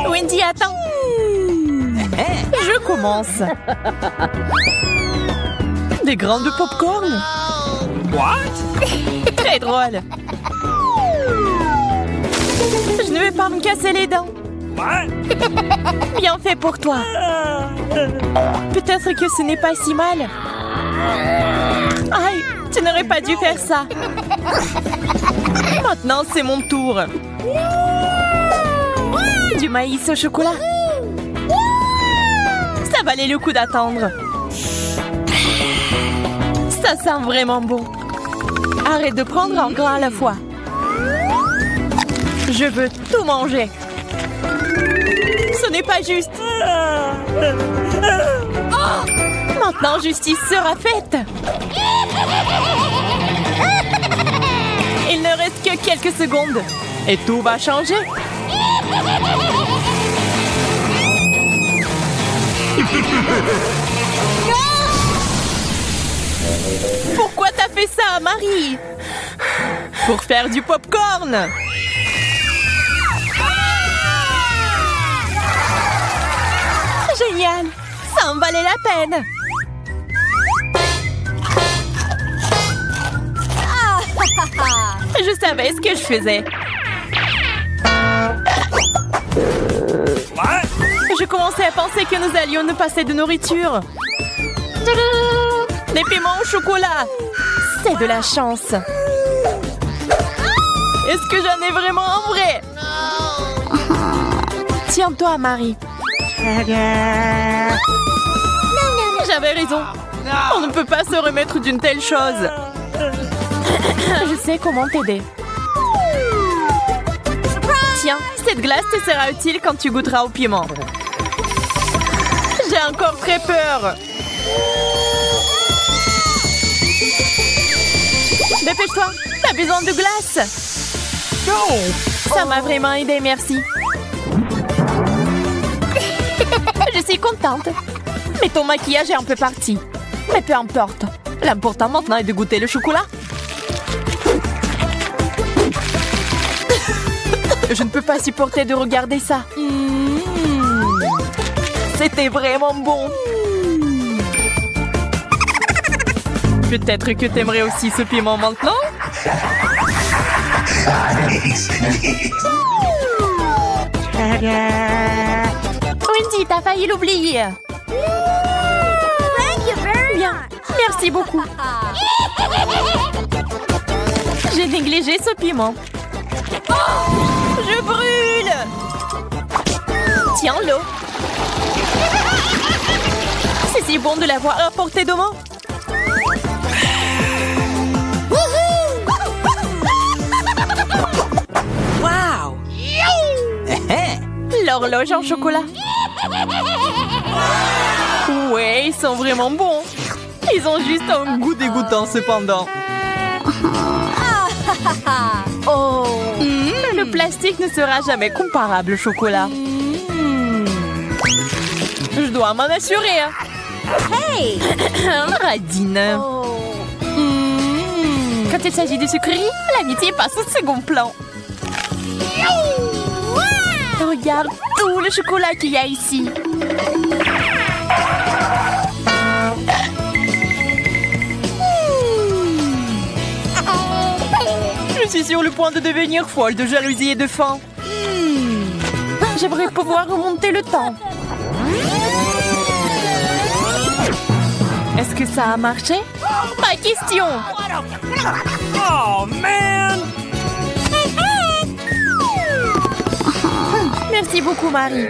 Wendy, attends. Je commence. Des grains de popcorn. What? Très drôle. Je ne vais pas me casser les dents. What? Bien fait pour toi. Peut-être que ce n'est pas si mal. Aïe, tu n'aurais pas dû faire ça. Maintenant, c'est mon tour. Du maïs au chocolat. Ça valait le coup d'attendre. Ça sent vraiment bon. Arrête de prendre un grain à la fois. Je veux tout manger. Ce n'est pas juste. Maintenant, justice sera faite. Il ne reste que quelques secondes. Et tout va changer. Pourquoi t'as fait ça, Marie? Pour faire du popcorn. Génial. Ça en valait la peine. Je savais ce que je faisais. What? Je commençais à penser que nous allions nous passer de nourriture. Des piments au chocolat. C'est de la chance. Est-ce que j'en ai vraiment un vrai? Tiens-toi, Marie. J'avais raison. On ne peut pas se remettre d'une telle chose. Je sais comment t'aider. Tiens, cette glace te sera utile quand tu goûteras au piment. J'ai encore très peur. Dépêche-toi, t'as besoin de glace. Ça m'a vraiment aidé, merci. Je suis contente. Mais ton maquillage est un peu parti. Mais peu importe. L'important maintenant est de goûter le chocolat. Je ne peux pas supporter de regarder ça. C'était vraiment bon. Peut-être que t'aimerais aussi ce piment maintenant? Wendy, t'as failli l'oublier. Bien, merci beaucoup. J'ai négligé ce piment. Je brûle. Tiens l'eau. C'est si bon de l'avoir à portée de main. Wow! L'horloge en chocolat. Ouais, ils sont vraiment bons. Ils ont juste un goût dégoûtant cependant. Oh. Le plastique ne sera jamais comparable au chocolat. Je dois m'en assurer. Hey. Radine. Quand il s'agit de sucreries, l'amitié passe au second plan. Regarde tout le chocolat qu'il y a ici. Je suis sur le point de devenir folle de jalousie et de faim. J'aimerais pouvoir remonter le temps. Est-ce que ça a marché? Pas question. Oh, man! Merci beaucoup, Marie.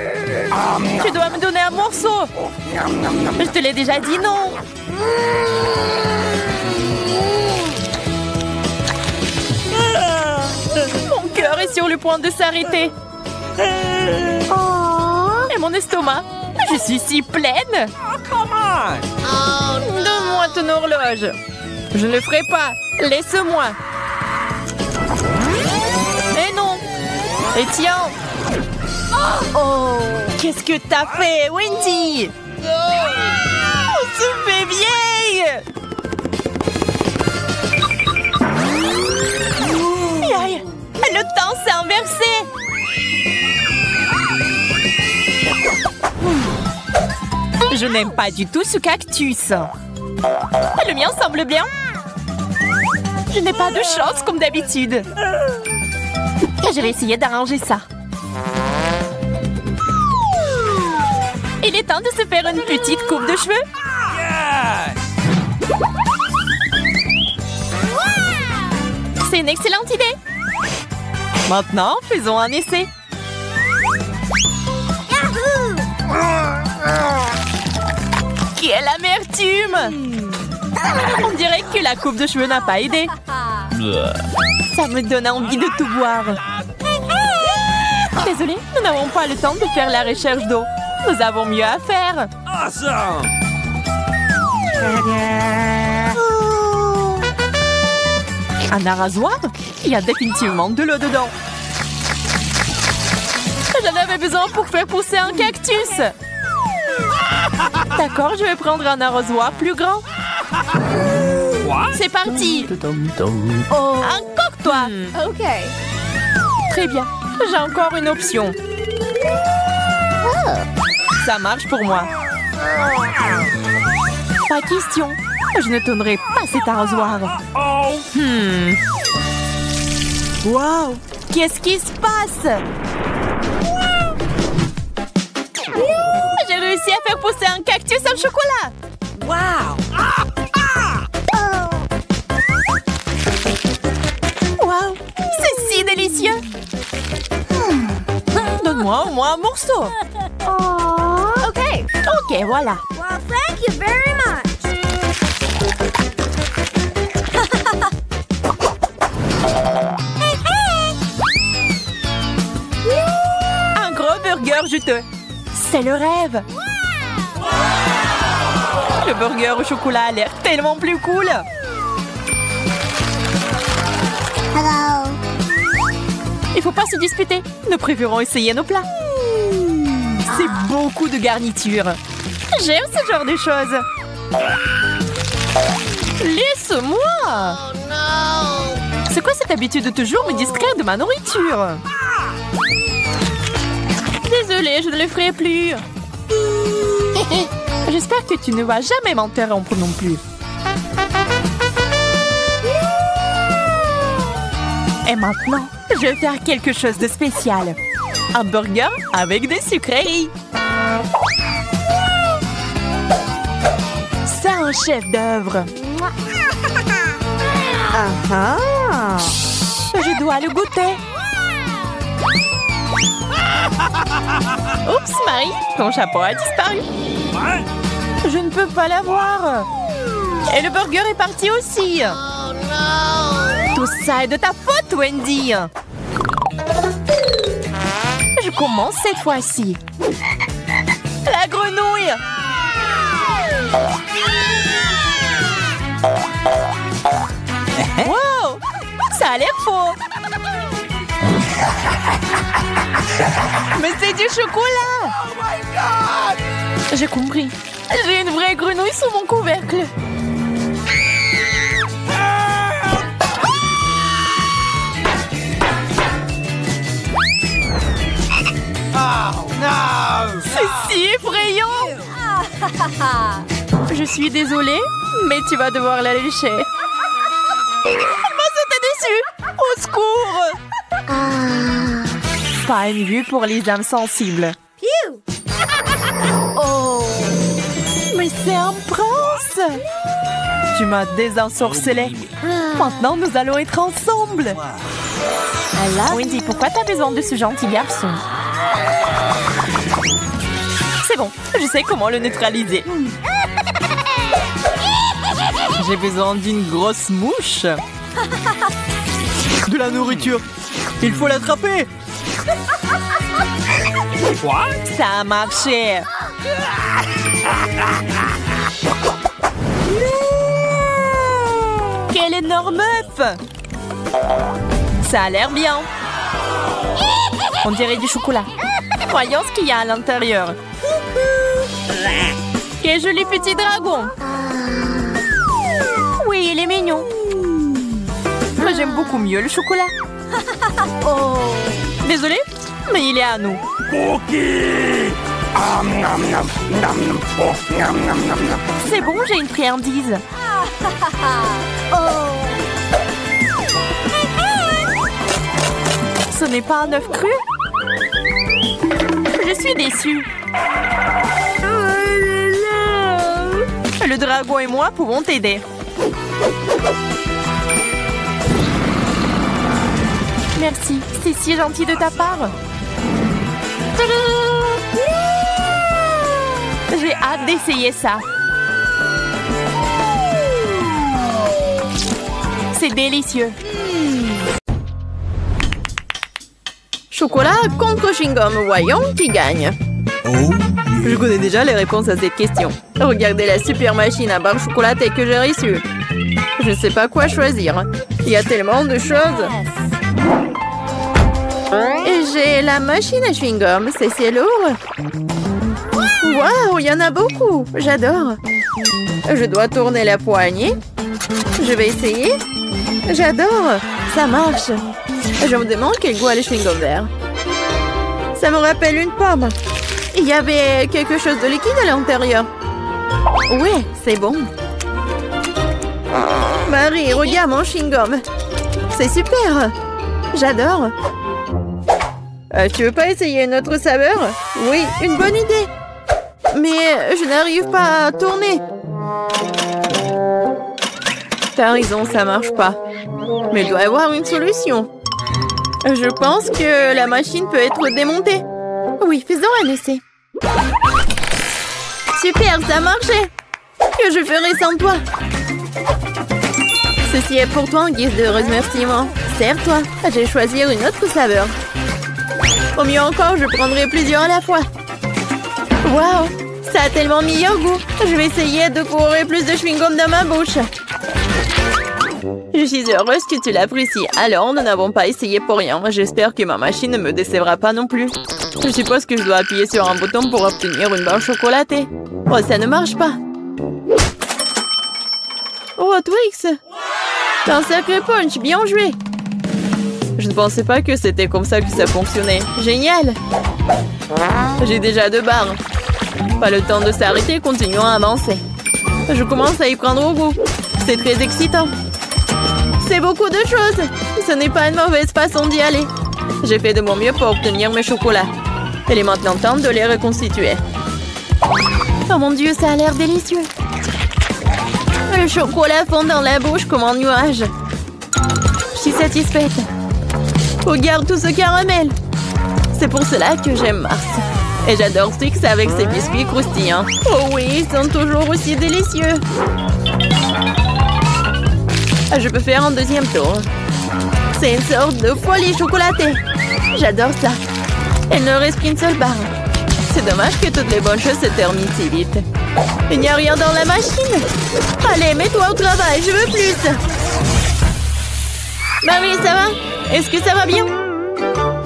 Tu dois me donner un morceau. Je te l'ai déjà dit, non? Mon cœur est sur le point de s'arrêter. Et mon estomac. Je suis si pleine. Oh, come on! Donne-moi ton horloge. Je ne le ferai pas. Laisse-moi. Et non. Et tiens. Oh, qu'est-ce que t'as fait, Wendy? On se fait vieille. Aïe, le temps s'est inversé. Je n'aime pas du tout ce cactus. Le mien semble bien. Je n'ai pas de chance comme d'habitude. Je vais essayer d'arranger ça. Il est temps de se faire une petite coupe de cheveux. Yes! C'est une excellente idée. Maintenant, faisons un essai. Quelle amertume! On dirait que la coupe de cheveux n'a pas aidé. Ça me donne envie de tout boire. Désolée, nous n'avons pas le temps de faire la recherche d'eau. Nous avons mieux à faire. Awesome! Un arrosoir? Il y a définitivement de l'eau dedans. J'en avais besoin pour faire pousser un cactus. D'accord, je vais prendre un arrosoir plus grand. What? C'est parti. Encore toi. OK. Très bien. J'ai encore une option. Ça marche pour moi. Pas question. Je ne tournerai pas cet arrosoir. Oh! Wow! Qu'est-ce qui se passe? J'ai réussi à faire pousser un cactus au chocolat. Wow! Wow! C'est si délicieux. Donne-moi au moins un morceau. OK. Ok, voilà. Well, thank you very much. Un gros burger juteux. C'est le rêve. Le burger au chocolat a l'air tellement plus cool. Hello. Il faut pas se disputer. Nous préférons essayer nos plats. C'est beaucoup de garniture. J'aime ce genre de choses. Laisse-moi. C'est quoi cette habitude de toujours me distraire de ma nourriture? Désolée, je ne le ferai plus. J'espère que tu ne vas jamais m'interrompre non plus. Et maintenant, je vais faire quelque chose de spécial. Un burger avec des sucreries. C'est un chef-d'œuvre. Je dois le goûter. Oups, Marie, ton chapeau a disparu. What? Je ne peux pas l'avoir. Et le burger est parti aussi. Tout ça est de ta faute, Wendy. Je commence cette fois-ci. La grenouille. Wow, ça a l'air faux. Mais c'est du chocolat. Oh my God! J'ai compris. J'ai une vraie grenouille sous mon couvercle. Oh no! C'est si effrayant. Je suis désolée, mais tu vas devoir la lécher. Elle m'a sauté dessus. Au secours. Pas une vue pour les âmes sensibles. Phew. Oh. Mais c'est un prince. Tu m'as désensorcelé. Maintenant, nous allons être ensemble. Wendy, pourquoi t'as besoin de ce gentil garçon? C'est bon, je sais comment le neutraliser. J'ai besoin d'une grosse mouche. De la nourriture. Il faut l'attraper. Quoi? Ça a marché. Quel énorme œuf! Ça a l'air bien. On dirait du chocolat. Voyons ce qu'il y a à l'intérieur. Quel joli petit dragon. Oui, il est mignon. Mais j'aime beaucoup mieux le chocolat. Oh. Désolée, mais il est à nous. Cookie! C'est bon, j'ai une friandise. Ce n'est pas un œuf cru? Je suis déçue. Le dragon et moi pouvons t'aider. Merci, c'est si gentil de ta part. J'ai hâte d'essayer ça. C'est délicieux. Chocolat contre chewing-gum, voyons qui gagne. Je connais déjà les réponses à cette question. Regardez la super machine à barre chocolatée que j'ai reçue. Je ne sais pas quoi choisir. Il y a tellement de choses. Et j'ai la machine à chewing-gum. C'est si lourd. Waouh, il y en a beaucoup. J'adore. Je dois tourner la poignée. Je vais essayer. J'adore. Ça marche. Je me demande quel goût a le chewing-gum vert. Ça me rappelle une pomme. Il y avait quelque chose de liquide à l'intérieur. Ouais, c'est bon. Marie, regarde mon chewing-gum. C'est super. J'adore. Tu veux pas essayer une autre saveur? Oui, une bonne idée. Mais je n'arrive pas à tourner. T'as raison, ça marche pas. Mais il doit y avoir une solution. Je pense que la machine peut être démontée. Oui, faisons un essai. Super, ça a marché. Que je ferai sans toi? Ceci est pour toi en guise de remerciement. Serre-toi. Je vais choisir une autre saveur. Au mieux encore, je prendrai plusieurs à la fois. Waouh, ça a tellement meilleur goût. Je vais essayer de courir plus de chewing-gum dans ma bouche. Je suis heureuse que tu l'apprécies. Alors, nous n'avons pas essayé pour rien. J'espère que ma machine ne me décevra pas non plus. Je suppose que je dois appuyer sur un bouton pour obtenir une barre chocolatée. Oh, ça ne marche pas. Oh, Twix! T'as un sacré punch, bien joué! Je ne pensais pas que c'était comme ça que ça fonctionnait. Génial! J'ai déjà 2 barres. Pas le temps de s'arrêter, continuons à avancer. Je commence à y prendre au goût. C'est très excitant. C'est beaucoup de choses. Ce n'est pas une mauvaise façon d'y aller. J'ai fait de mon mieux pour obtenir mes chocolats. Il est maintenant temps de les reconstituer. Oh mon Dieu, ça a l'air délicieux. Le chocolat fond dans la bouche comme un nuage. Je suis satisfaite. Regarde tout ce caramel. C'est pour cela que j'aime Mars. Et j'adore Twix avec ses biscuits croustillants. Oh oui, ils sont toujours aussi délicieux. Je peux faire un deuxième tour. C'est une sorte de folie chocolatée. J'adore ça. Il ne reste qu'une seule barre. C'est dommage que toutes les bonnes choses se terminent si vite. Il n'y a rien dans la machine. Allez, mets-toi au travail, je veux plus. Marie, ça va? Est-ce que ça va bien?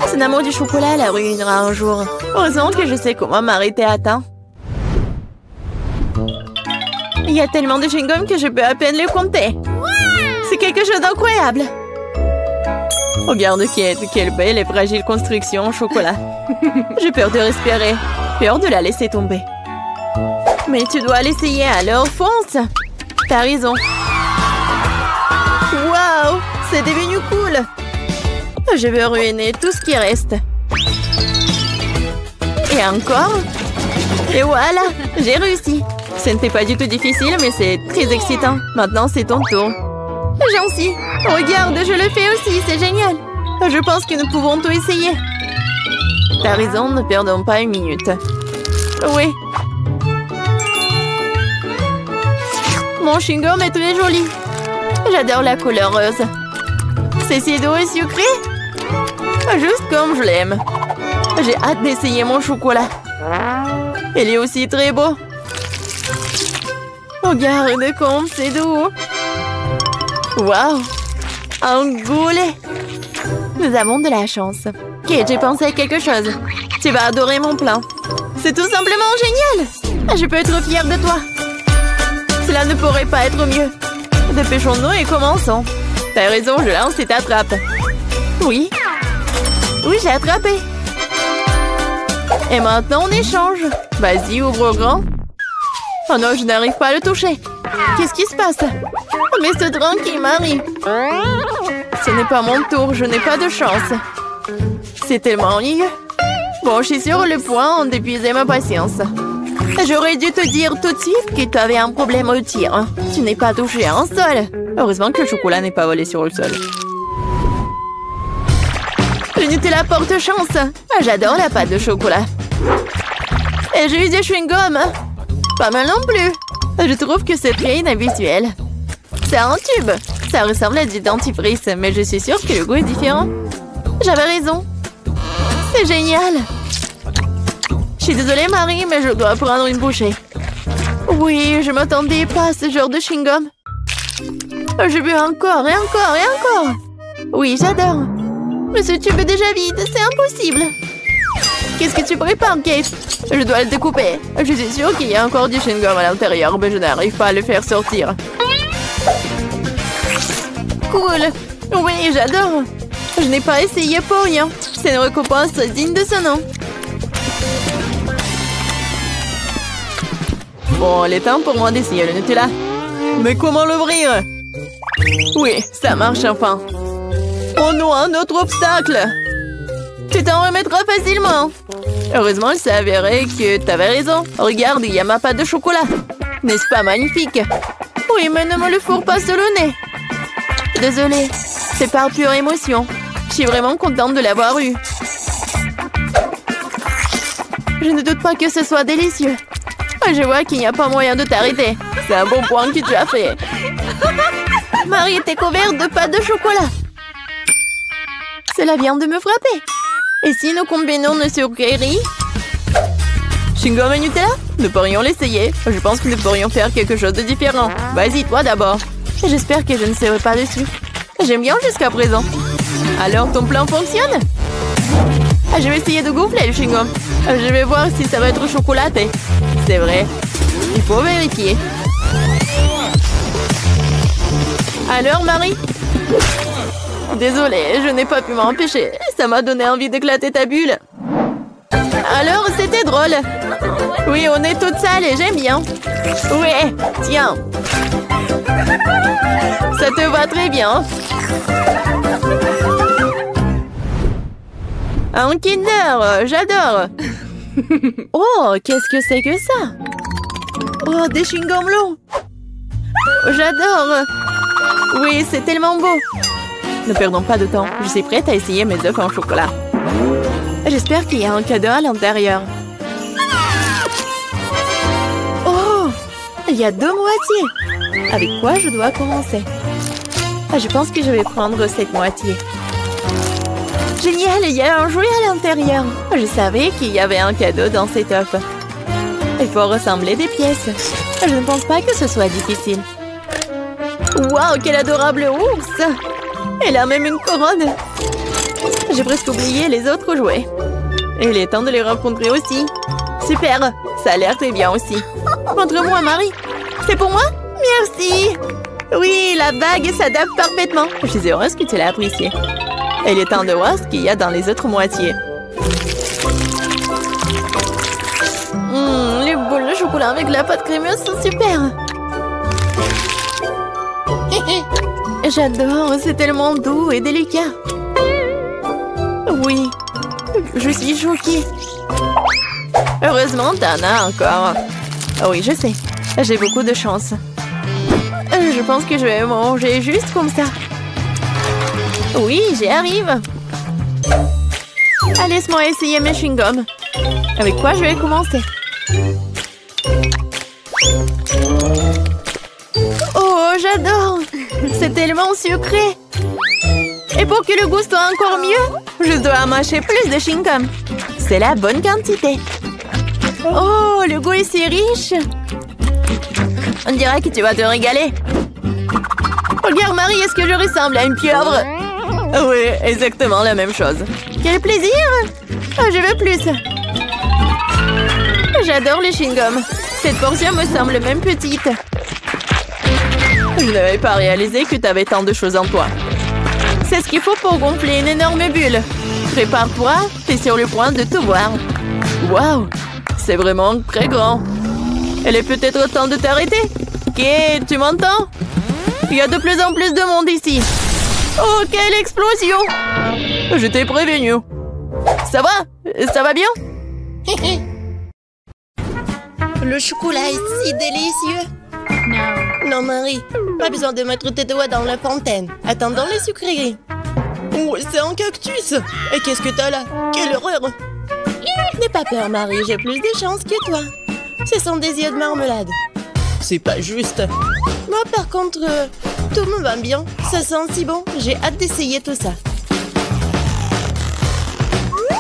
Son amour du chocolat la ruinera un jour. Heureusement que je sais comment m'arrêter à temps. Il y a tellement de chewing-gum que je peux à peine les compter. C'est quelque chose d'incroyable. Regarde quelle belle et fragile construction en chocolat. J'ai peur de respirer. Peur de la laisser tomber. Mais tu dois l'essayer, alors fonce. T'as raison. Waouh, c'est devenu cool. Je vais ruiner tout ce qui reste. Et encore. Et voilà, j'ai réussi. Ce n'était pas du tout difficile, mais c'est très excitant. Maintenant, c'est ton tour. Gentil. Regarde, je le fais aussi, c'est génial. Je pense que nous pouvons tout essayer. T'as raison, ne perdons pas une minute. Oui. Mon chewing-gum est très joli. J'adore la couleur rose. C'est si doux et sucré. Juste comme je l'aime. J'ai hâte d'essayer mon chocolat. Il est aussi très beau. Regarde comme c'est doux. Waouh! Un goulet! Nous avons de la chance. Ok, j'ai pensé à quelque chose. Tu vas adorer mon plan. C'est tout simplement génial! Je peux être fière de toi. Cela ne pourrait pas être mieux. Dépêchons-nous et commençons. T'as raison, je lance et t'attrape. Oui. Oui, j'ai attrapé. Et maintenant, on échange. Vas-y, ouvre grand. Oh non, je n'arrive pas à le toucher. Qu'est-ce qui se passe? Mais c'est tranquille, Marie. Ce n'est pas mon tour, je n'ai pas de chance. C'est tellement ennuyeux. Bon, je suis sur le point d'épuiser ma patience. J'aurais dû te dire tout de suite que tu avais un problème au tir. Tu n'es pas touché à un sol. Heureusement que le chocolat n'est pas volé sur le sol. Le Nutella porte chance. J'adore la pâte de chocolat. Et j'ai eu des chewing-gums. Pas mal non plus. Je trouve que c'est très inhabituel. C'est un tube. Ça ressemble à du dentifrice, mais je suis sûre que le goût est différent. J'avais raison. C'est génial. Je suis désolée, Marie, mais je dois prendre une bouchée. Oui, je m'attendais pas à ce genre de chewing-gum. J'ai bu encore et encore et encore. Oui, j'adore. Mais ce tube est déjà vide, c'est impossible. Qu'est-ce que tu prépares, Kate? Je dois le découper. Je suis sûre qu'il y a encore du chewing-gum à l'intérieur, mais je n'arrive pas à le faire sortir. Cool. Oui, j'adore. Je n'ai pas essayé pour rien. C'est une récompense digne de ce nom. Bon, il est temps pour moi d'essayer le Nutella. Mais comment l'ouvrir? Oui, ça marche enfin. Oh non, un autre obstacle. Tu t'en remettras facilement. Heureusement, il s'est avéré que tu avais raison. Regarde, il y a ma pâte de chocolat. N'est-ce pas magnifique? Oui, mais ne me le fourre pas sur le nez. Désolée, c'est par pure émotion. Je suis vraiment contente de l'avoir eu. Je ne doute pas que ce soit délicieux. Je vois qu'il n'y a pas moyen de t'arrêter. C'est un bon point que tu as fait. Marie était couverte de pâte de chocolat. Cela vient de me frapper. Et si nous combinons nos sucreries? Chewing-gum et Nutella? Nous pourrions l'essayer. Je pense que nous pourrions faire quelque chose de différent. Vas-y, toi d'abord. J'espère que je ne serai pas dessus. J'aime bien jusqu'à présent. Alors, ton plan fonctionne? Je vais essayer de gonfler le chewing-gum. Je vais voir si ça va être chocolaté. C'est vrai. Il faut vérifier. Alors, Marie? Désolée, je n'ai pas pu m'empêcher. Ça m'a donné envie d'éclater ta bulle. Alors, c'était drôle. Oui, on est toutes sales et j'aime bien. Ouais, tiens. Ça te va très bien. Un Kinder, j'adore. Oh, qu'est-ce que c'est que ça? Oh, des chewing-gums longs. J'adore. Oui, c'est tellement beau. Ne perdons pas de temps. Je suis prête à essayer mes œufs en chocolat. J'espère qu'il y a un cadeau à l'intérieur. Oh, il y a 2 moitiés. Avec quoi je dois commencer? Je pense que je vais prendre cette moitié. Génial, il y a un jouet à l'intérieur. Je savais qu'il y avait un cadeau dans cet œuf. Il faut ressembler des pièces. Je ne pense pas que ce soit difficile. Waouh, quel adorable ours! Elle a même une couronne. J'ai presque oublié les autres jouets. Et il est temps de les rencontrer aussi. Super, ça a l'air très bien aussi. Montre-moi, Marie. C'est pour moi? Merci. Oui, la bague s'adapte parfaitement. Je suis heureuse que tu l'as appréciée. Et il est temps de voir ce qu'il y a dans les autres moitiés. Les boules de chocolat avec la pâte crémeuse sont super. J'adore, c'est tellement doux et délicat. Oui, je suis choquée. Heureusement, t'en as encore. Oui, je sais. J'ai beaucoup de chance. Je pense que je vais manger juste comme ça. Oui, j'y arrive. Laisse-moi essayer mes chewing-gums. Avec quoi je vais commencer? Oh, j'adore! C'est tellement sucré! Et pour que le goût soit encore mieux, je dois mâcher plus de chewing-gum. C'est la bonne quantité. Oh, le goût est si riche! On dirait que tu vas te régaler. Regarde, Marie, est-ce que je ressemble à une pieuvre? Oui, exactement la même chose. Quel plaisir! Oh, je veux plus. J'adore les chewing-gums. Cette portion me semble même petite. Je n'avais pas réalisé que tu avais tant de choses en toi. C'est ce qu'il faut pour gonfler une énorme bulle. Prépare-toi, t'es sur le point de tout boire. Waouh! C'est vraiment très grand. Il est peut-être temps de t'arrêter. Ok, tu m'entends? Il y a de plus en plus de monde ici. Oh, quelle explosion! Je t'ai prévenu. Ça va? Ça va bien? Le chocolat est si délicieux. Non, Marie, pas besoin de mettre tes doigts dans la fontaine. Attendons les sucreries. Oh, c'est un cactus. Et qu'est-ce que t'as là? Quelle horreur! N'aie pas peur, Marie, j'ai plus de chance que toi. Ce sont des yeux de marmelade. C'est pas juste. Moi, par contre, tout me va bien. Ça sent si bon. J'ai hâte d'essayer tout ça.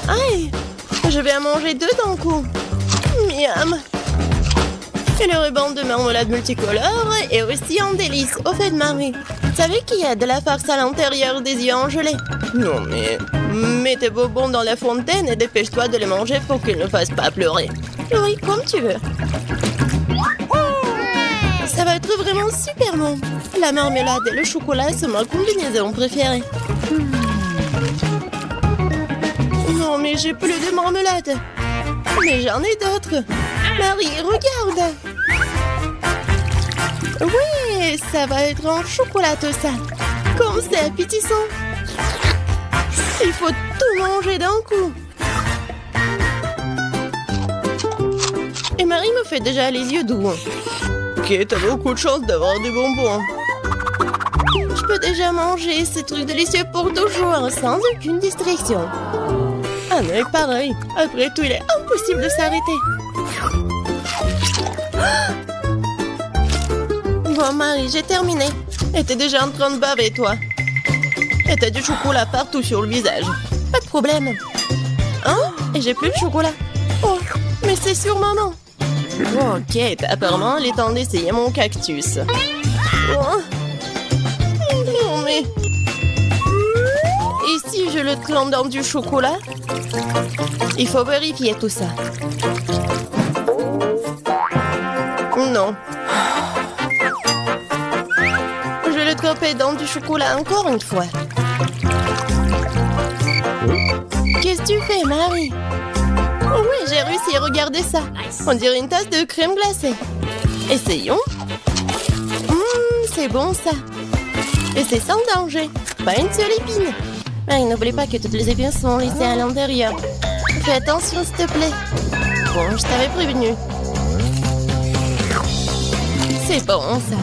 Aïe! Je vais en manger 2 d'un coup. Miam! Et le ruban de marmelade multicolore est aussi un délice. Au fait, Marie, tu savais qu'il y a de la farce à l'intérieur des yeux en gelée? Non, mais mets tes bonbons dans la fontaine et dépêche-toi de les manger pour qu'ils ne fassent pas pleurer. Oui, comme tu veux. Ça va être vraiment super bon. La marmelade et le chocolat sont ma combinaison préférée. Non, mais j'ai plus de marmelade. Mais j'en ai d'autres. Marie, regarde. Oui, ça va être en chocolat tout ça. Comme c'est appétissant. Il faut tout manger d'un coup. Et Marie me fait déjà les yeux doux. Ok, t'as beaucoup de chance d'avoir des bonbons. Je peux déjà manger ces trucs délicieux pour toujours, sans aucune distraction. Ah mais pareil, après tout, il est impossible de s'arrêter. Bon, Marie, j'ai terminé. Et t'es déjà en train de baver, toi. Et t'as du chocolat partout sur le visage. Pas de problème. Hein? Et j'ai plus de chocolat. Oh, mais c'est sur maman. Ok, apparemment, il est temps d'essayer mon cactus. Oh. Non, mais... Et si je le trempe dans du chocolat? Il faut vérifier tout ça. Non. Je vais le tremper dans du chocolat encore une fois. Qu'est-ce que tu fais, Marie? Oh oui, j'ai réussi, regardez ça. On dirait une tasse de crème glacée. Essayons. C'est bon ça. Et c'est sans danger. Pas une seule épine. Marie, n'oublie pas que toutes les épines sont laissées à l'intérieur. Fais attention, s'il te plaît. Bon, je t'avais prévenu. C'est bon, ça.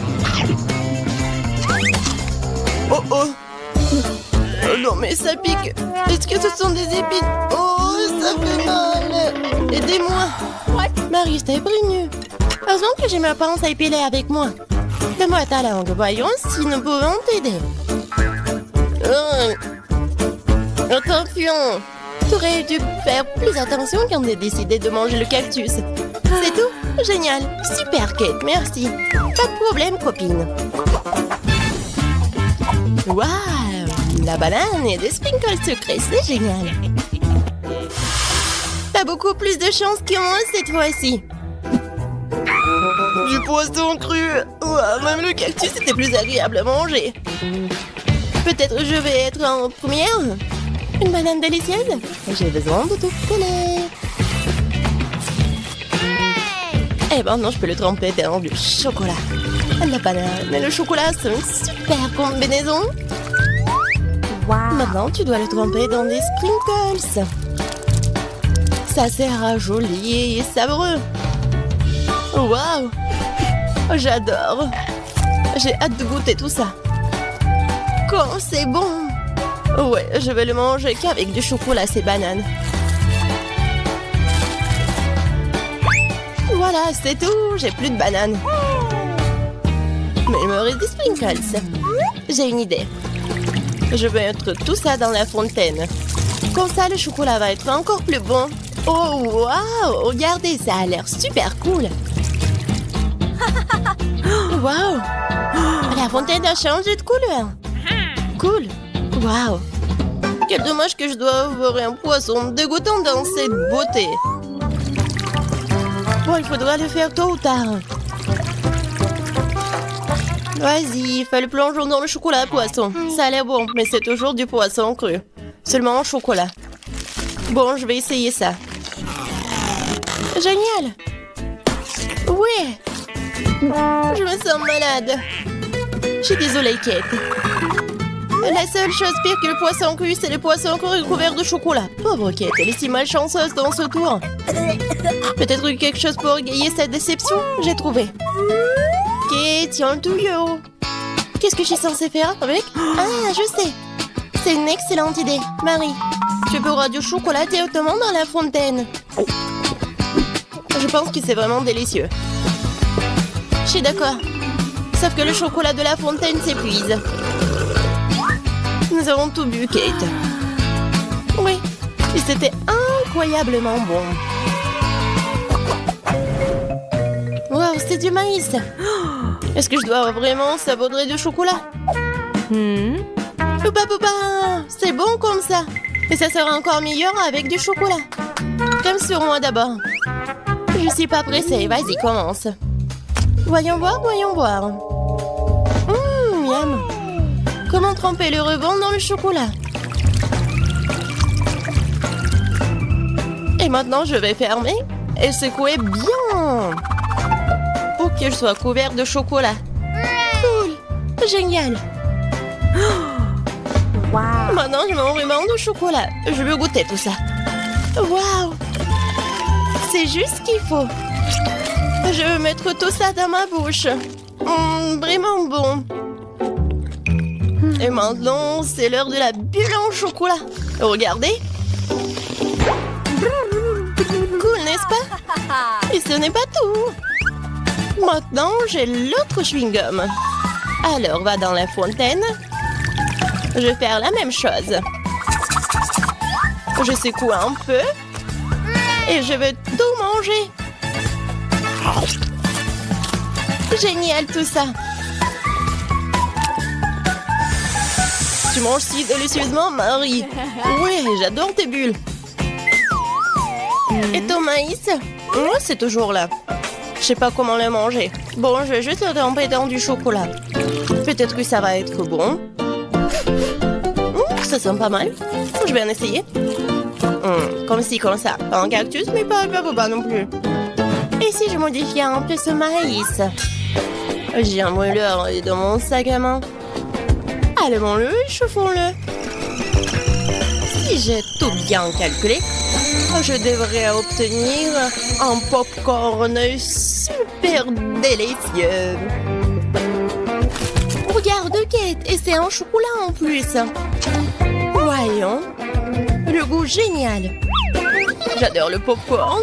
Oh, oh. Oh non, mais ça pique. Est-ce que ce sont des épines? Oh, ça fait mal. Aidez-moi. Marie, je t'avais prévenu. Heureusement que j'ai ma pince à épiler avec moi. Donne-moi ta langue. Voyons si nous pouvons t'aider. Attention. Tu aurais dû faire plus attention quand on a décidé de manger le cactus. C'est tout? Génial. Super, Kate. Merci. Pas de problème, copine. Waouh! La banane et des sprinkles sucrés, c'est génial. T'as beaucoup plus de chance que moi cette fois-ci. Du poisson cru. Ouah, même le cactus était plus agréable à manger. Peut-être je vais être en première. Une banane délicieuse. J'ai besoin de tout coller. Et maintenant, je peux le tremper dans du chocolat. La banane et le chocolat, c'est une super combinaison. Wow. Maintenant, tu dois le tremper dans des sprinkles. Ça sera joli et savoureux. Waouh! J'adore. J'ai hâte de goûter tout ça. Quand c'est bon! Ouais, je vais le manger qu'avec du chocolat, ces bananes. Voilà, c'est tout. J'ai plus de bananes. Mais il me reste des sprinkles. J'ai une idée. Je vais mettre tout ça dans la fontaine. Comme ça, le chocolat va être encore plus bon. Oh, waouh! Regardez, ça a l'air super cool. Waouh! La fontaine a changé de couleur. Cool. Waouh! Quel dommage que je dois avoir un poisson dégoûtant dans cette beauté. Bon, il faudra le faire tôt ou tard. Vas-y, fais le plongeon dans le chocolat poisson. Ça a l'air bon, mais c'est toujours du poisson cru. Seulement en chocolat. Bon, je vais essayer ça. Génial. Ouais. Je me sens malade. Je suis désolée, Kate. La seule chose pire que le poisson cru, c'est le poisson cru couvert de chocolat. Pauvre Kate, elle est si malchanceuse dans ce tour. Peut-être quelque chose pour égayer cette déception. J'ai trouvé. Kate, tiens le tuyau. Qu'est-ce que je suis censée faire avec? Ah, je sais. C'est une excellente idée. Marie, tu peux du chocolat directement dans la fontaine. Je pense que c'est vraiment délicieux. Je suis d'accord. Sauf que le chocolat de la fontaine s'épuise. Nous avons tout bu, Kate. Oui, et c'était incroyablement bon. Wow, c'est du maïs. Est-ce que je dois vraiment saupoudrer du chocolat? Poupa, poupa, c'est bon comme ça. Et ça sera encore meilleur avec du chocolat. Comme sur moi d'abord. Je suis pas pressée, vas-y, commence. Voyons voir, voyons voir. Miam. Comment tremper le rebond dans le chocolat? Et maintenant, je vais fermer et secouer bien pour qu'il soit couvert de chocolat. Cool! Génial! Wow. Maintenant, je m'en vraiment de chocolat. Je veux goûter tout ça. Waouh! C'est juste ce qu'il faut. Je veux mettre tout ça dans ma bouche. Vraiment bon. Et maintenant, c'est l'heure de la bulle en chocolat. Regardez. Cool, n'est-ce pas? Et ce n'est pas tout. Maintenant, j'ai l'autre chewing-gum. Alors, va dans la fontaine. Je vais faire la même chose. Je secoue un peu. Et je vais tout manger. Génial tout ça. Tu manges si délicieusement, Marie. Oui, j'adore tes bulles. Et ton maïs? C'est toujours là. Je sais pas comment le manger. Bon, je vais juste le tremper dans du chocolat. Peut-être que ça va être bon. Ça sent pas mal. Je vais en essayer. Comme ci, comme ça. Pas un cactus, mais pas non plus. Et si je modifiais un peu ce maïs? J'ai un mouleur dans mon sac à main. Allumons-le et chauffons-le. Si j'ai tout bien calculé, je devrais obtenir un popcorn super délicieux. Regarde, Kate, et c'est un chocolat en plus. Voyons. Le goût génial. J'adore le popcorn.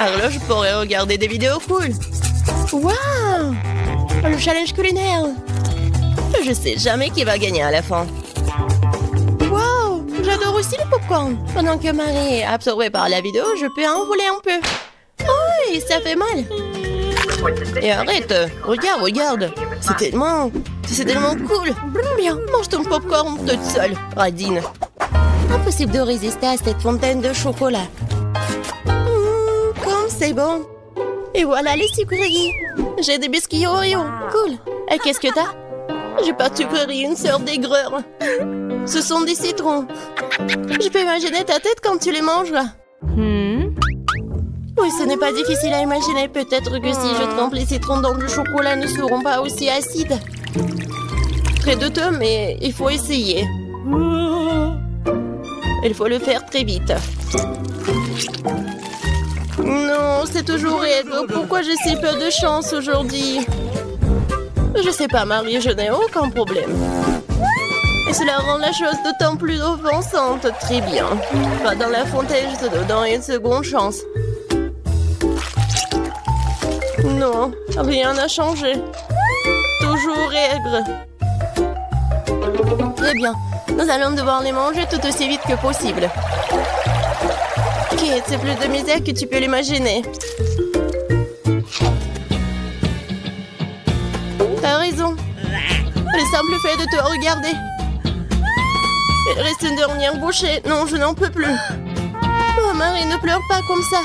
Alors là, je pourrais regarder des vidéos cool. Waouh! Le challenge culinaire. Je sais jamais qui va gagner à la fin. Waouh! J'adore aussi le popcorn. Pendant que Marie est absorbée par la vidéo, je peux en voler un peu. Oh, et ça fait mal. Et arrête. Regarde. C'est tellement cool. Bien, mange ton popcorn toute seule, Radine. Impossible de résister à cette fontaine de chocolat. Comme c'est bon. Et voilà les sucreries. J'ai des biscuits Oreo. Cool. Et qu'est-ce que t'as? J'ai pas de sucreries, une sœur d'aigreur. Ce sont des citrons. Je peux imaginer ta tête quand tu les mangeras. Oui, ce n'est pas difficile à imaginer. Peut-être que si je trempe les citrons dans du chocolat, ne seront pas aussi acides. Très douteux, mais il faut essayer. Il faut le faire très vite. Non, c'est toujours aigre. Pourquoi j'ai si peu de chance aujourd'hui? Je sais pas, Marie, je n'ai aucun problème. Et cela rend la chose d'autant plus offensante. Très bien. Va dans la fontaine, je te donne une seconde chance. Non, rien n'a changé. Toujours aigre. Très bien. Nous allons devoir les manger tout aussi vite que possible. Kate, c'est plus de misère que tu peux l'imaginer. T'as raison. Le simple fait de te regarder. Il reste une dernière bouchée. Non, je n'en peux plus. Oh, Marie, ne pleure pas comme ça.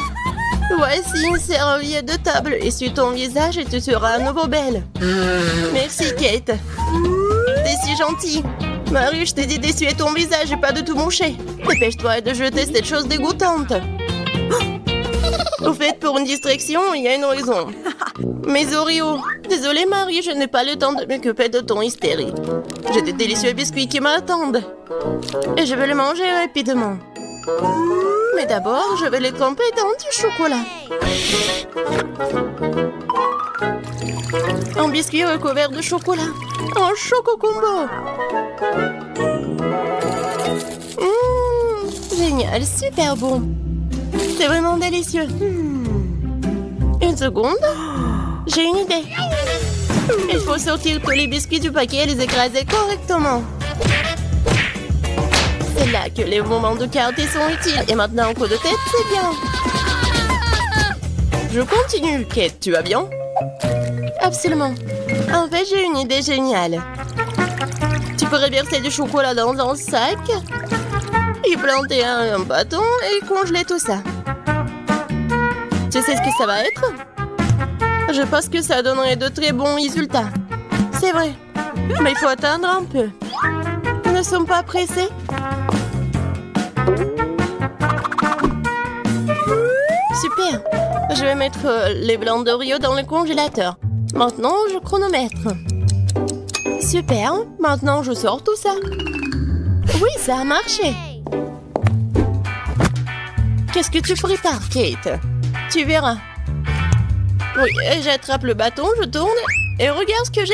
Voici une serviette de table. Essuie ton visage et tu seras à nouveau belle. Merci, Kate. T'es si gentille. Marie, je t'ai dit d'essuyer ton visage et pas de tout moucher. Dépêche-toi de jeter cette chose dégoûtante. Au fait, pour une distraction, il y a une raison. Mes Oreos. Désolée, Marie, je n'ai pas le temps de m'occuper de ton hystérie. J'ai des délicieux biscuits qui m'attendent. Et je vais les manger rapidement. Mais d'abord, je vais les tremper dans du chocolat. Un biscuit recouvert de chocolat. Un choco combo. Génial, super bon. C'est vraiment délicieux. Une seconde. J'ai une idée. Il faut sortir tous les biscuits du paquet et les écraser correctement. C'est là que les moments de quartier sont utiles. Et maintenant, un coup de tête, c'est bien. Je continue. Kate, tu vas bien? Absolument. En fait, j'ai une idée géniale. Tu pourrais verser du chocolat dans un sac, y planter un bâton et congeler tout ça. Tu sais ce que ça va être? Je pense que ça donnerait de très bons résultats. C'est vrai. Mais il faut attendre un peu. Nous ne sommes pas pressés. Super. Je vais mettre les blancs d'Oreo dans le congélateur. Maintenant, je chronomètre. Super. Maintenant, je sors tout ça. Oui, ça a marché. Qu'est-ce que tu prépares, Kate? Tu verras. Oui, j'attrape le bâton, je tourne et regarde ce que j'ai.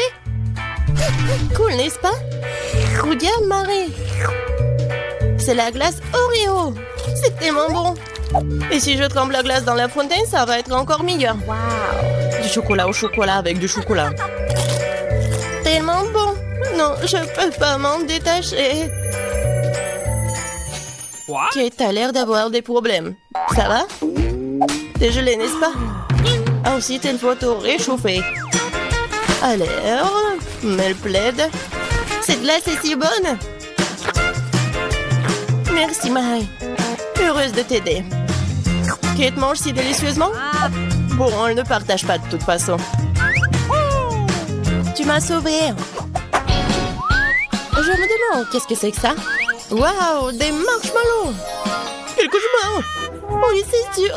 Cool, n'est-ce pas? Regarde, Marie. C'est la glace Oreo. C'est tellement bon. Et si je trempe la glace dans la fontaine, ça va être encore meilleur. Wow. Du chocolat au chocolat avec du chocolat. Tellement bon. Non, je peux pas m'en détacher. What? Kate a l'air d'avoir des problèmes. Ça va? T'es gelé, n'est-ce pas? Ensuite, il faut tout réchauffer. Alors, mets le plaid. Cette glace est si bonne. Merci, Marie. Heureuse de t'aider. Kate mange si délicieusement? Bon, on ne partage pas de toute façon. Tu m'as sauvée. Je me demande, qu'est-ce que c'est que ça? Waouh, des marshmallows! Quel cauchemar! Oui, c'est sûr.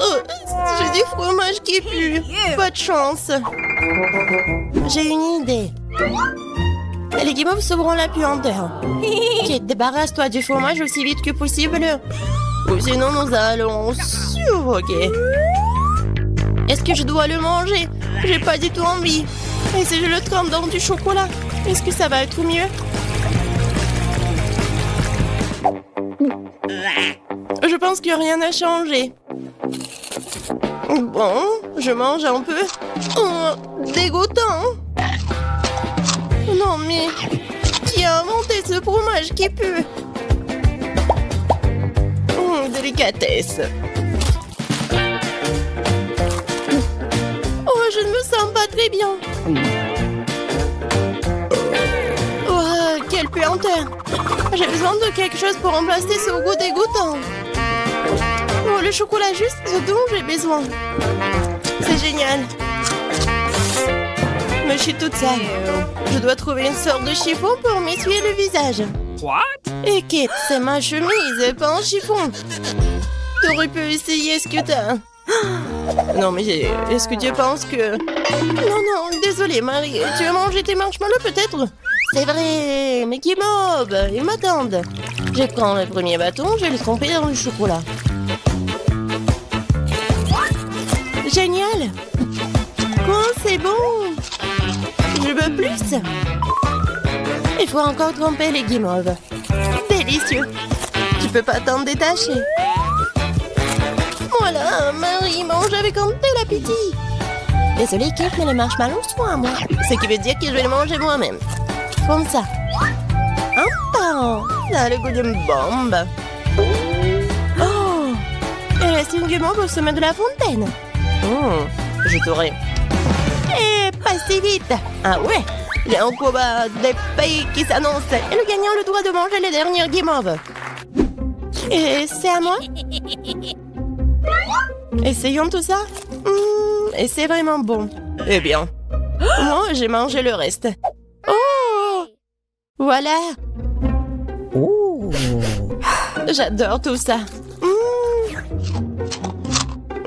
J'ai du fromage qui pue. Pas de chance. J'ai une idée. Les guimauves sauveront la puanteur. Kate, débarrasse-toi du fromage aussi vite que possible. Ou sinon, nous allons suffoquer. Est-ce que je dois le manger? J'ai pas du tout envie. Et si je le trempe dans du chocolat, est-ce que ça va être mieux? Je pense que rien n'a changé. Bon, je mange un peu. Oh, dégoûtant. Non mais, qui a inventé ce fromage qui pue? Délicatesse. Oh, je ne me sens pas très bien. Oh, quelle puanteur. J'ai besoin de quelque chose pour remplacer ce goût dégoûtant. Oh, le chocolat juste ce dont j'ai besoin. C'est génial. Mais je suis toute sale. Je dois trouver une sorte de chiffon pour m'essuyer le visage. What? Et Kate, c'est ma chemise, pas un chiffon. T'aurais pu essayer ce que t'as. Non, mais est-ce que tu penses que... Non, désolée, Marie. Tu as mangé tes marshmallows, peut-être? C'est vrai, mais qui mob, ils m'attendent. Je prends le premier bâton, je vais le tremper dans le chocolat. Génial. Quoi, c'est bon. Je veux plus. Il faut encore tremper les guimauves. Délicieux. Tu peux pas t'en détacher. Voilà, Marie mange avec un tel appétit. Désolée, Kate, mais les marshmallows sont à moi. Ce qui veut dire que je vais les manger moi-même. Comme ça. Un par un. Ça a le goût d'une bombe. Oh! Il reste une guimauve au sommet de la fontaine. Je t'aurai. Et pas si vite. Ah ouais? Il y a un combat des pays qui s'annonce. Et le gagnant a le droit de manger les dernières guimauves. Et c'est à moi? Essayons tout ça. Et c'est vraiment bon. Eh bien, moi, j'ai mangé le reste. Oh! Voilà. Oh! J'adore tout ça.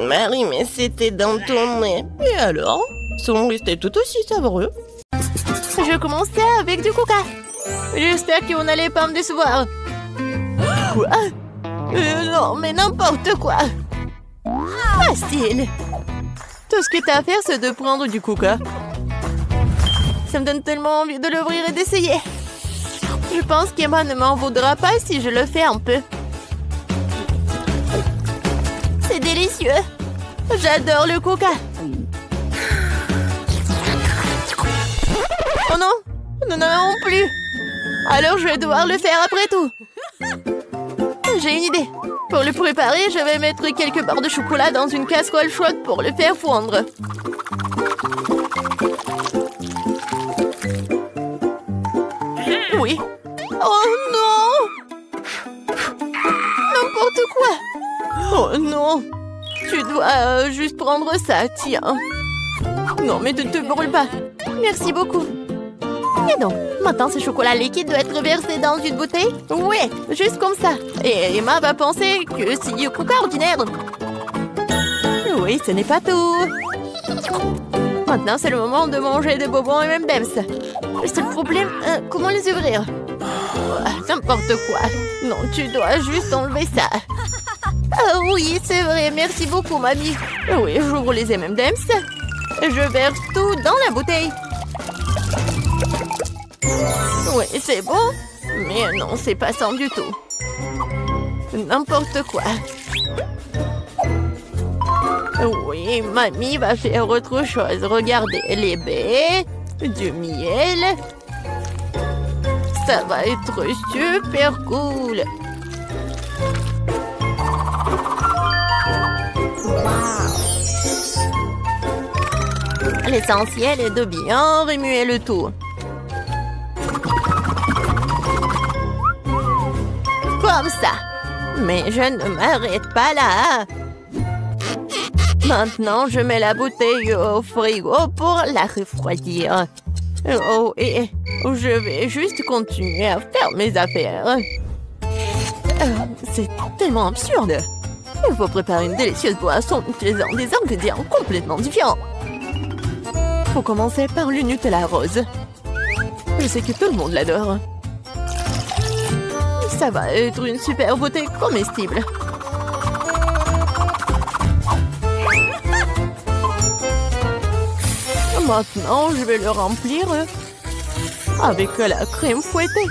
Marie, mais c'était dans ton nez. Et alors? Sont restés tout aussi savoureux. Je commençais avec du coca. J'espère que vous n'allez pas me décevoir. Quoi? Non, mais n'importe quoi. Facile. Tout ce que t'as à faire, c'est de prendre du coca. Ça me donne tellement envie de l'ouvrir et d'essayer. Je pense qu'Emma ne m'en voudra pas si je le fais un peu. C'est délicieux. J'adore le coca. Oh non, nous n'en avons plus. Alors je vais devoir le faire après tout. J'ai une idée. Pour le préparer, je vais mettre quelques barres de chocolat dans une casserole chaude pour le faire fondre. Oui. Oh non! N'importe quoi! Oh non! Tu dois juste prendre ça, tiens. Non, mais ne te brûle pas. Merci beaucoup. Et donc, maintenant ce chocolat liquide doit être versé dans une bouteille? Ouais, juste comme ça. Et Emma va penser que c'est du coca ordinaire. Oui, ce n'est pas tout. Maintenant, c'est le moment de manger des bonbons et M&M's. Le seul problème, comment les ouvrir? N'importe quoi. Non, tu dois juste enlever ça. Ah oui, c'est vrai. Merci beaucoup, mamie. Oui, j'ouvre les M&M's. Je verse tout dans la bouteille. Oui, c'est bon. Mais non, c'est pas ça du tout. N'importe quoi. Oui, mamie va faire autre chose. Regardez, les baies, du miel. Ça va être super cool. L'essentiel est de bien remuer le tout. Comme ça. Mais je ne m'arrête pas là. Maintenant, je mets la bouteille au frigo pour la refroidir. Oh, et je vais juste continuer à faire mes affaires. C'est tellement absurde. Il faut préparer une délicieuse boisson utilisant des ingrédients complètement différents. Faut commencer par le Nutella rose. Je sais que tout le monde l'adore. Ça va être une super beauté comestible. Maintenant, je vais le remplir avec la crème fouettée.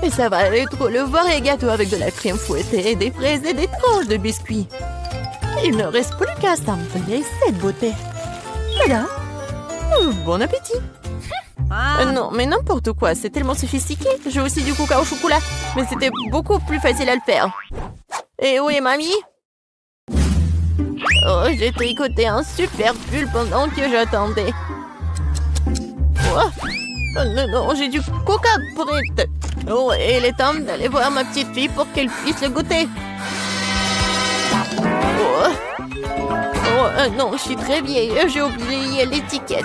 Et ça va être le vrai gâteau avec de la crème fouettée, des fraises et des tranches de biscuits. Il ne reste plus qu'à assembler cette beauté. Voilà. Bon appétit. Non, mais n'importe quoi, c'est tellement sophistiqué. J'ai aussi du coca au chocolat, mais c'était beaucoup plus facile à le faire. Et où est mamie? Oh, j'ai tricoté un super pull pendant que j'attendais. Oh, non, j'ai du coca prêt. Oh, et il est temps d'aller voir ma petite fille pour qu'elle puisse le goûter. Non, je suis très vieille. J'ai oublié l'étiquette.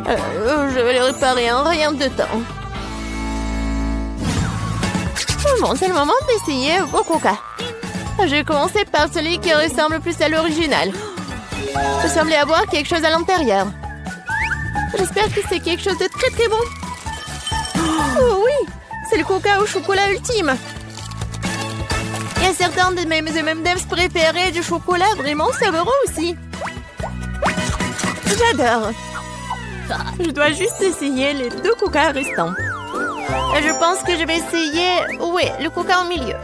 Je vais le réparer en rien de temps. Bon, c'est le moment d'essayer au coca. Je vais commencer par celui qui ressemble plus à l'original. Je semblais avoir quelque chose à l'intérieur. J'espère que c'est quelque chose de très très bon. Oh oui, c'est le coca au chocolat ultime. Il y a certains de mes M&M's préférés du chocolat vraiment savoureux aussi. J'adore. Je dois juste essayer les 2 coca restants. Je pense que je vais essayer... Oui, le coca au milieu.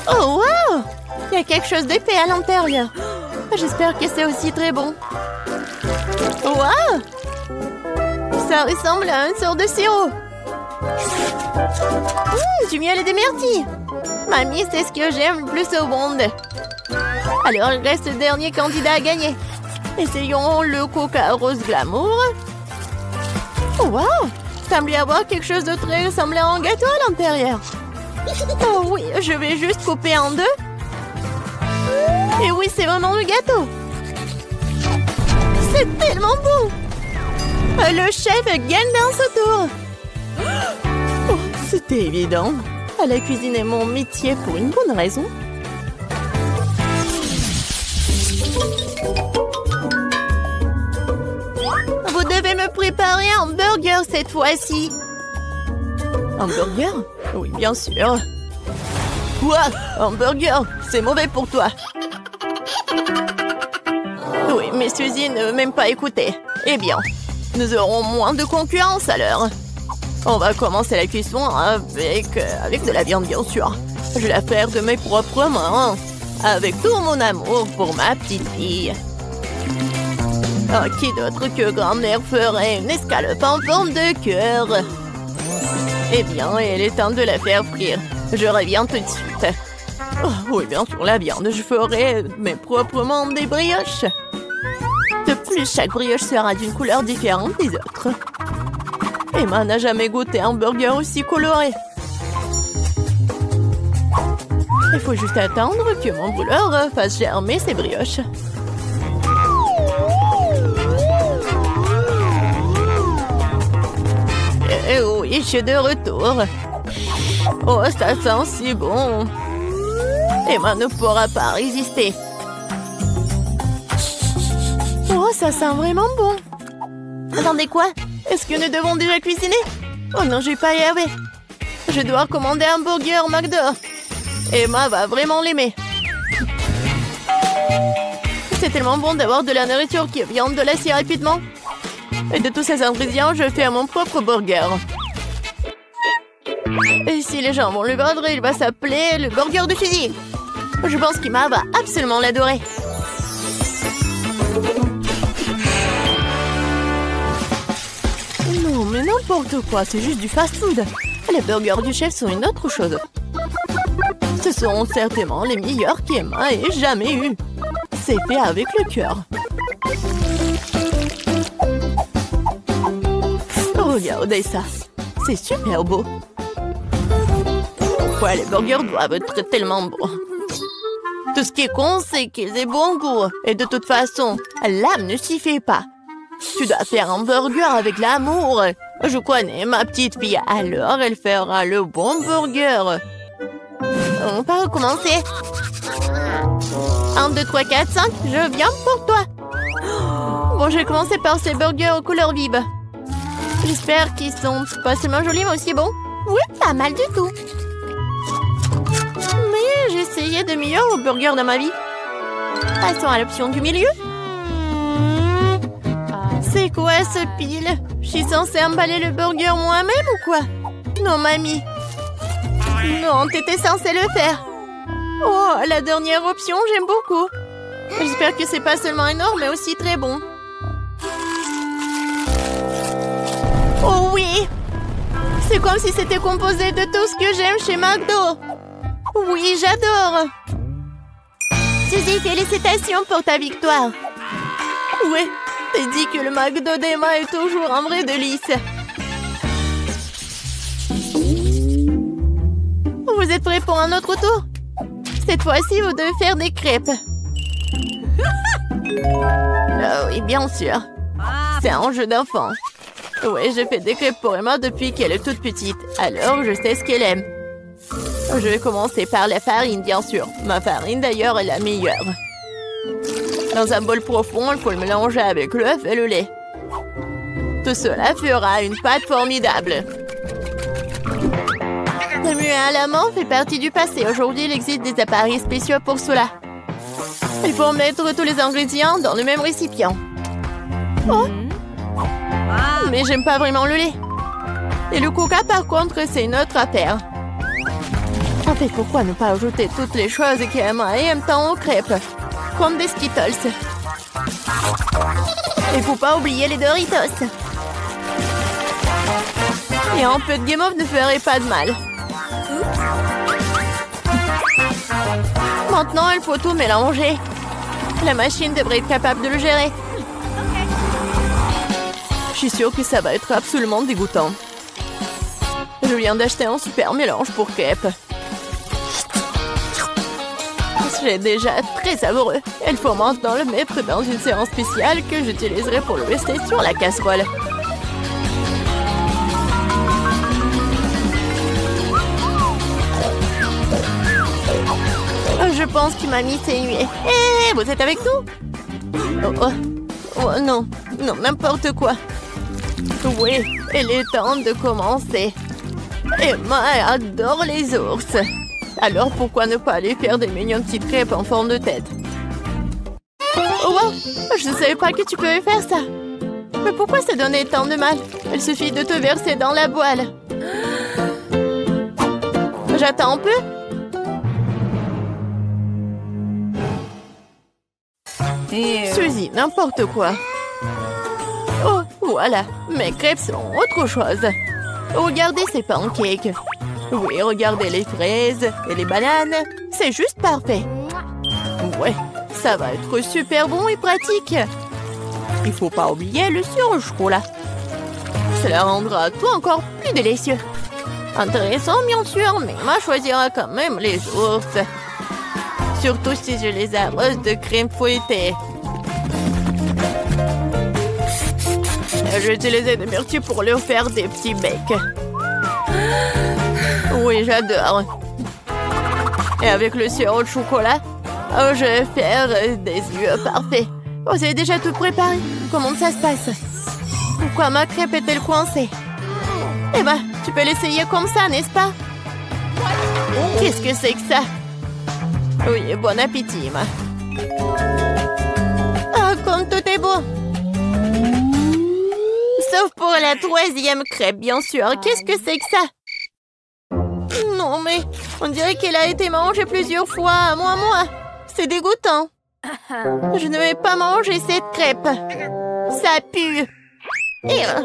Oh, wow! Il y a quelque chose d'épais à l'intérieur. J'espère que c'est aussi très bon. Wow! Ça ressemble à une sorte de sirop. Du miel et des myrtilles. Mamie, c'est ce que j'aime le plus au monde. Alors, il reste le dernier candidat à gagner. Essayons le coca rose glamour. Oh, wow! Semble y avoir quelque chose de très ressemblant à un gâteau à l'intérieur. Oh oui, je vais juste couper en 2. Et oui, c'est vraiment le gâteau. C'est tellement beau. Le chef gagne dans ce tour. Oh, c'était évident. La cuisine est mon métier pour une bonne raison. Vous devez me préparer un burger cette fois-ci. Un burger? Oui, bien sûr. Quoi? Un burger? C'est mauvais pour toi. Oui, mais Suzy ne veut même pas écouter. Eh bien, nous aurons moins de concurrence alors. On va commencer la cuisson avec de la viande, bien sûr. Je vais la faire de mes propres mains, avec tout mon amour pour ma petite fille. Oh, qui d'autre que grand-mère ferait une escalope en forme de cœur? Eh bien, il est temps de la faire frire. Je reviens tout de suite. Oh, oui, bien sûr, la viande. Je ferai mes propres mains des brioches. De plus, chaque brioche sera d'une couleur différente des autres. Emma n'a jamais goûté un burger aussi coloré. Il faut juste attendre que mon brûleur fasse germer ses brioches. Et oui, je suis de retour. Oh, ça sent si bon. Emma ne pourra pas résister. Oh, ça sent vraiment bon. Attendez, quoi? Est-ce que nous devons déjà cuisiner? Oh non, je vais pas y arriver. Je dois commander un burger McDo. Emma va vraiment l'aimer. C'est tellement bon d'avoir de la nourriture qui vient de là si rapidement. Et de tous ces ingrédients, je fais mon propre burger. Et si les gens vont le vendre, il va s'appeler le burger de Suzy. Je pense qu'Emma va absolument l'adorer. Non, mais n'importe quoi, c'est juste du fast-food. Les burgers du chef sont une autre chose. Ce sont certainement les meilleurs qu'Emma ait jamais eu. C'est fait avec le cœur. Regardez ça. C'est super beau. Ouais, les burgers doivent être tellement bons. Tout ce qui est con, c'est qu'ils aient bon goût. Et de toute façon, l'âme ne s'y fait pas. Tu dois faire un burger avec l'amour. Je connais ma petite fille, alors elle fera le bon burger. On va recommencer. 1, 2, 3, 4, 5, je viens pour toi. Bon, je vais commencer par ces burgers aux couleurs vives. J'espère qu'ils sont pas seulement jolis, mais aussi bons. Oui, pas mal du tout. Mais j'ai essayé de meilleurs burgers dans ma vie. Passons à l'option du milieu. C'est quoi ce pile? Je suis censée emballer le burger moi-même ou quoi? Non, mamie. Non, t'étais censée le faire. Oh, la dernière option, j'aime beaucoup. J'espère que c'est pas seulement énorme, mais aussi très bon. Oh oui! C'est comme si c'était composé de tout ce que j'aime chez McDo. Oui, j'adore. Suzy, félicitations pour ta victoire. Ouais, t'as dit que le McDo d'Emma est toujours un vrai délice. Vous êtes prêts pour un autre tour? Cette fois-ci, vous devez faire des crêpes. Oh oui, bien sûr. C'est un jeu d'enfant. Oui, je fais des crêpes pour Emma depuis qu'elle est toute petite. Alors, je sais ce qu'elle aime. Je vais commencer par la farine, bien sûr. Ma farine, d'ailleurs, est la meilleure. Dans un bol profond, il faut le mélanger avec l'œuf et le lait. Tout cela fera une pâte formidable. Remuer à la main fait partie du passé. Aujourd'hui, il existe des appareils spéciaux pour cela. Il faut mettre tous les ingrédients dans le même récipient. Oh! Mais j'aime pas vraiment le lait. Et le coca, par contre, c'est une autre affaire. En fait, pourquoi ne pas ajouter toutes les choses qu'Emma aime tant aux crêpes? Comme des Skittles. Il faut pas oublier les Doritos. Et un peu de guimauve ne ferait pas de mal. Maintenant, il faut tout mélanger. La machine devrait être capable de le gérer. Je suis sûre que ça va être absolument dégoûtant. Je viens d'acheter un super mélange pour crêpes. C'est déjà très savoureux. Il faut maintenant le mettre dans une séance spéciale que j'utiliserai pour le rester sur la casserole. Je pense que mamie s'est nuée. Hé, vous êtes avec nous? Oh, non, n'importe quoi. Oui, il est temps de commencer. Emma adore les ours. Alors pourquoi ne pas aller faire des mignonnes petites crêpes en forme de tête? Oh wow, je ne savais pas que tu pouvais faire ça. Mais pourquoi ça donnait tant de mal? Il suffit de te verser dans la boîle. J'attends un peu. Suzy, n'importe quoi. Oh, voilà, mes crêpes sont autre chose. Regardez ces pancakes. Oui, regardez les fraises et les bananes. C'est juste parfait. Ouais, ça va être super bon et pratique. Il faut pas oublier le sirop au chocolat. Cela rendra tout encore plus délicieux. Intéressant, bien sûr, mais Emma choisira quand même les ours. Surtout si je les arrose de crème fouettée. J'ai utilisé des myrtilles pour leur faire des petits becs. Oui, j'adore. Et avec le sirop de chocolat, je vais faire des yeux parfaits. Oh, c'est déjà tout préparé. Comment ça se passe? Pourquoi ma crêpe est-elle coincée? Eh ben, tu peux l'essayer comme ça, n'est-ce pas? Qu'est-ce que c'est que ça? Oui, bon appétit, Emma. Ah, comme tout est beau. Sauf pour la 3e crêpe, bien sûr. Qu'est-ce que c'est que ça? Non, mais on dirait qu'elle a été mangée plusieurs fois. Moi. C'est dégoûtant. Je ne vais pas manger cette crêpe. Ça pue. Ah!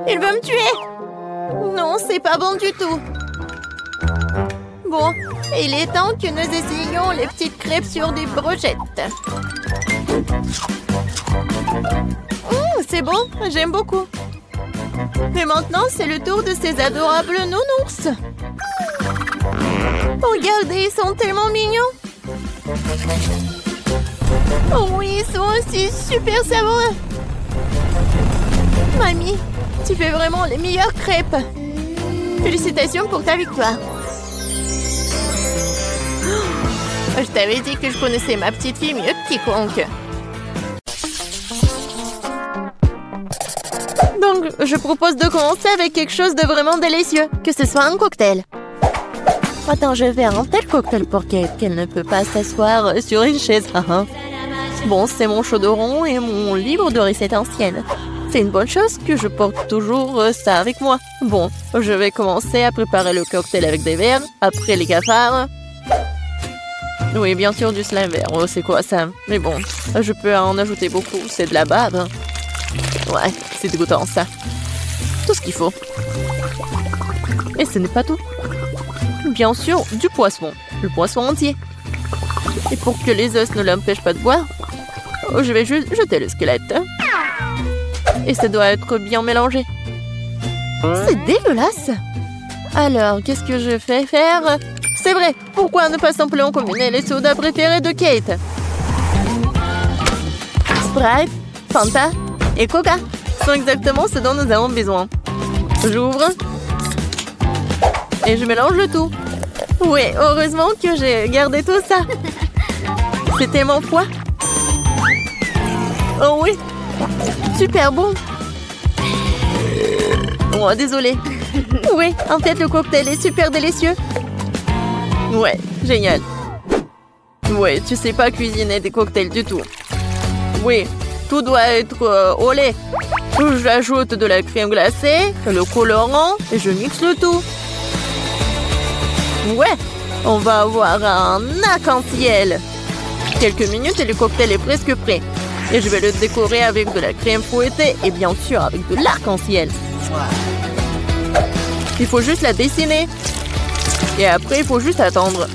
Il veut me tuer. Non, c'est pas bon du tout. Bon, il est temps que nous essayions les petites crêpes sur des brochettes. C'est bon, j'aime beaucoup. Mais maintenant, c'est le tour de ces adorables nounours. Regardez, ils sont tellement mignons. Oh oui, ils sont aussi super savoureux. Mamie, tu fais vraiment les meilleures crêpes. Félicitations pour ta victoire. Je t'avais dit que je connaissais ma petite fille mieux que quiconque. Donc, je propose de commencer avec quelque chose de vraiment délicieux. Que ce soit un cocktail. Attends, je vais faire un tel cocktail pour Kate qu'elle ne peut pas s'asseoir sur une chaise. Bon, c'est mon chaudron et mon livre de recettes anciennes. C'est une bonne chose que je porte toujours ça avec moi. Bon, je vais commencer à préparer le cocktail avec des verres, après les cafards. Oui, bien sûr, du slime vert. Oh, c'est quoi ça? Mais bon, je peux en ajouter beaucoup. C'est de la bave. Ouais, c'est dégoûtant, ça. Tout ce qu'il faut. Et ce n'est pas tout. Bien sûr, du poisson. Le poisson entier. Et pour que les os ne l'empêchent pas de boire, je vais juste jeter le squelette. Et ça doit être bien mélangé. C'est dégueulasse. Alors, qu'est-ce que je fais faire? C'est vrai, pourquoi ne pas simplement combiner les sodas préférés de Kate? Sprite, Fanta et Coca sont exactement ce dont nous avons besoin. J'ouvre. Et je mélange le tout. Oui, heureusement que j'ai gardé tout ça. C'est tellement froid. Oh oui, super bon. Oh, désolée. Oui, en fait, le cocktail est super délicieux. Ouais, génial. Ouais, tu sais pas cuisiner des cocktails du tout. Oui, tout doit être au lait. J'ajoute de la crème glacée, le colorant et je mixe le tout. Ouais, on va avoir un arc-en-ciel. Quelques minutes et le cocktail est presque prêt. Et je vais le décorer avec de la crème fouettée et bien sûr avec de l'arc-en-ciel. Il faut juste la dessiner. Et après, il faut juste attendre.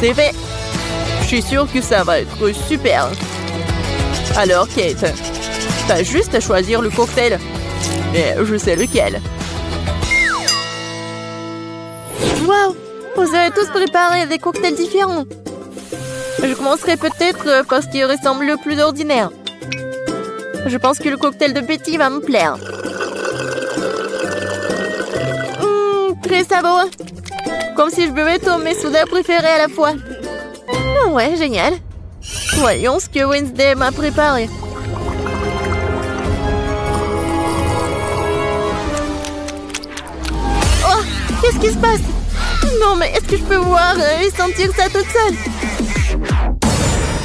C'est fait. Je suis sûre que ça va être super. Alors, Kate, t'as juste à choisir le cocktail. Et je sais lequel. Waouh! Vous avez tous préparé des cocktails différents. Je commencerai peut-être par ce qui ressemble le plus ordinaire. Je pense que le cocktail de Betty va me plaire. très savoureux. Comme si je buvais tous mes sodas préférés à la fois. Ouais, génial. Voyons ce que Wednesday m'a préparé. Oh, qu'est-ce qui se passe? Non, mais est-ce que je peux voir et sentir ça toute seule?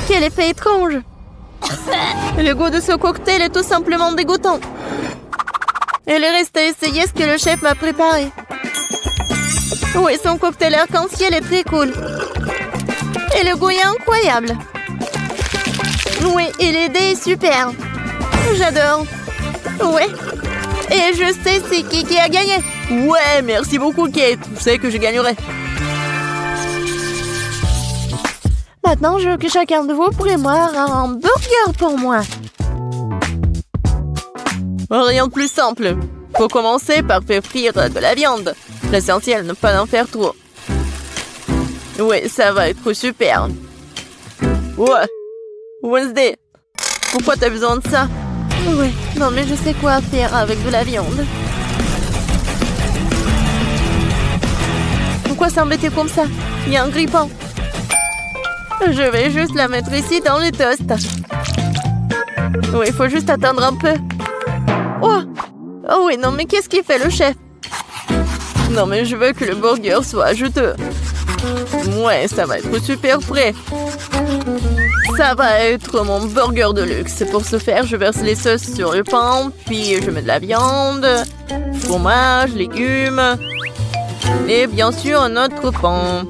Quel effet étrange! Le goût de ce cocktail est tout simplement dégoûtant. Il reste à essayer ce que le chef m'a préparé. Oui, son cocktail arc-en-ciel est très cool. Et le goût est incroyable. Oui, et l'idée est super. J'adore. Ouais. Et je sais c'est qui a gagné. Ouais, merci beaucoup Kate. Je sais que je gagnerai. Maintenant, je veux que chacun de vous prépare un burger pour moi. Rien de plus simple. Faut commencer par faire frire de la viande. L'essentiel, ne pas en faire trop. Oui, ça va être super. Ouais. Wednesday, pourquoi t'as besoin de ça? Oui, non mais je sais quoi faire avec de la viande. Pourquoi s'embêter comme ça? Il y a un grille-pain. Je vais juste la mettre ici dans les toasts. Oui, il faut juste attendre un peu. Oh! Oh oui, non mais qu'est-ce qu'il fait le chef? Non mais je veux que le burger soit juteux. Ouais, ça va être super frais. Ça va être mon burger de luxe. Pour ce faire, je verse les sauces sur le pain, puis je mets de la viande, fromage, légumes, et bien sûr un autre pain.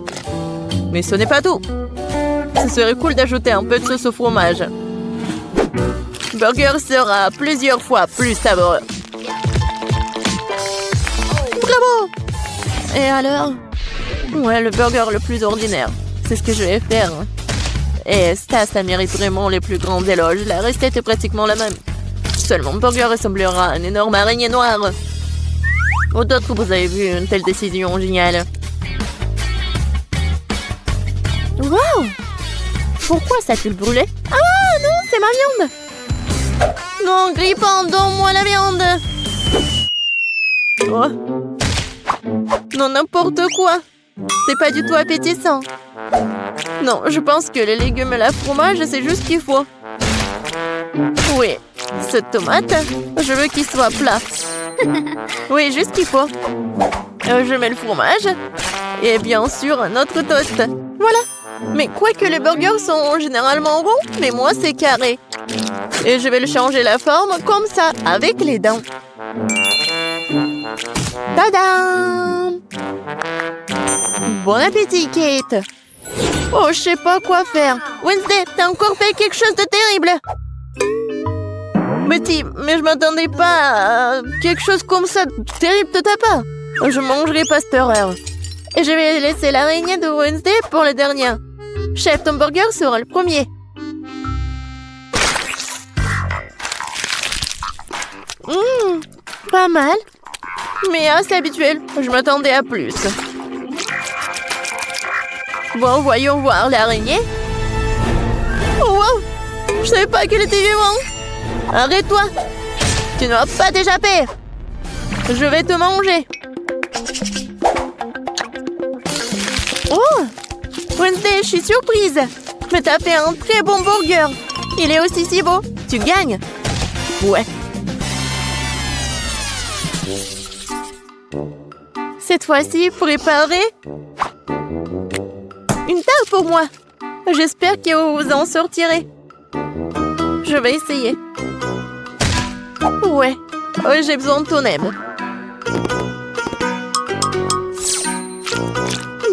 Mais ce n'est pas tout. Ce serait cool d'ajouter un peu de sauce au fromage. Le burger sera plusieurs fois plus savoureux. Bravo! Et alors? Ouais, le burger le plus ordinaire. C'est ce que je vais faire. Et ça mérite vraiment les plus grands éloges. La recette est pratiquement la même. Seulement, le burger ressemblera à une énorme araignée noire. Ou d'autres, vous avez vu une telle décision géniale. Wow! Pourquoi ça a-t-il brûlé? Ah non, c'est ma viande! Non, grille-pain, donne-moi la viande! Oh. Non, n'importe quoi! C'est pas du tout appétissant. Non, je pense que les légumes et le fromage, c'est juste ce qu'il faut. Oui, cette tomate, je veux qu'il soit plat. Oui, juste ce qu'il faut. Je mets le fromage et bien sûr un autre toast. Voilà. Mais quoique les burgers sont généralement ronds, mais moi c'est carré. Et je vais le changer la forme comme ça, avec les dents. Tadam! Bon appétit, Kate! Oh, je sais pas quoi faire. Wednesday, t'as encore fait quelque chose de terrible! Mais je m'attendais pas à quelque chose comme ça terrible de ta part. Je mangerai pas cette horreur. Et je vais laisser l'araignée de Wednesday pour le dernier. Chef, ton burger sera le premier. Pas mal. Mais assez habituel. Je m'attendais à plus. Bon, voyons voir l'araignée. Oh, wow! Je savais pas qu'elle était vivante. Arrête-toi. Tu ne vas pas t'échapper. Je vais te manger. Oh! Wednesday, je suis surprise. Mais t'as fait un très bon burger. Il est aussi si beau. Tu gagnes. Ouais. Cette fois-ci, préparez une table pour moi. J'espère que vous vous en sortirez. Je vais essayer. Ouais. Oh, j'ai besoin de ton aide.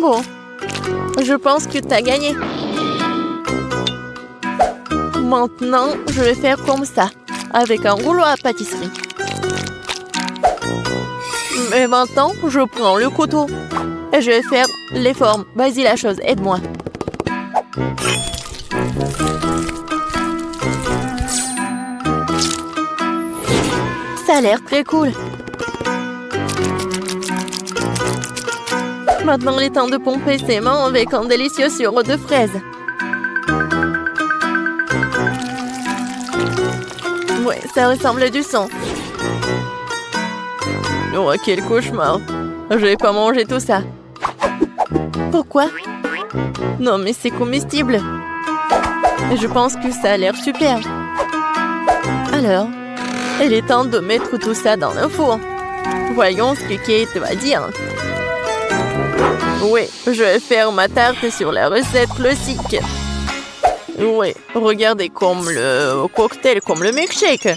Bon. Je pense que t'as gagné. Maintenant, je vais faire comme ça, avec un rouleau à pâtisserie. Mais maintenant, je prends le couteau et je vais faire les formes. Vas-y la chose, aide-moi. Ça a l'air très cool. Maintenant, il est temps de pomper ses mains avec un délicieux sirop de fraises. Ouais, ça ressemble à du sang. Oh, quel cauchemar. Je vais pas manger tout ça. Pourquoi? Non, mais c'est comestible. Et je pense que ça a l'air super. Alors, il est temps de mettre tout ça dans le four. Voyons ce que Kate va dire. Oui, je vais faire ma tarte sur la recette classique. Oui, regardez comme le cocktail, comme le milkshake.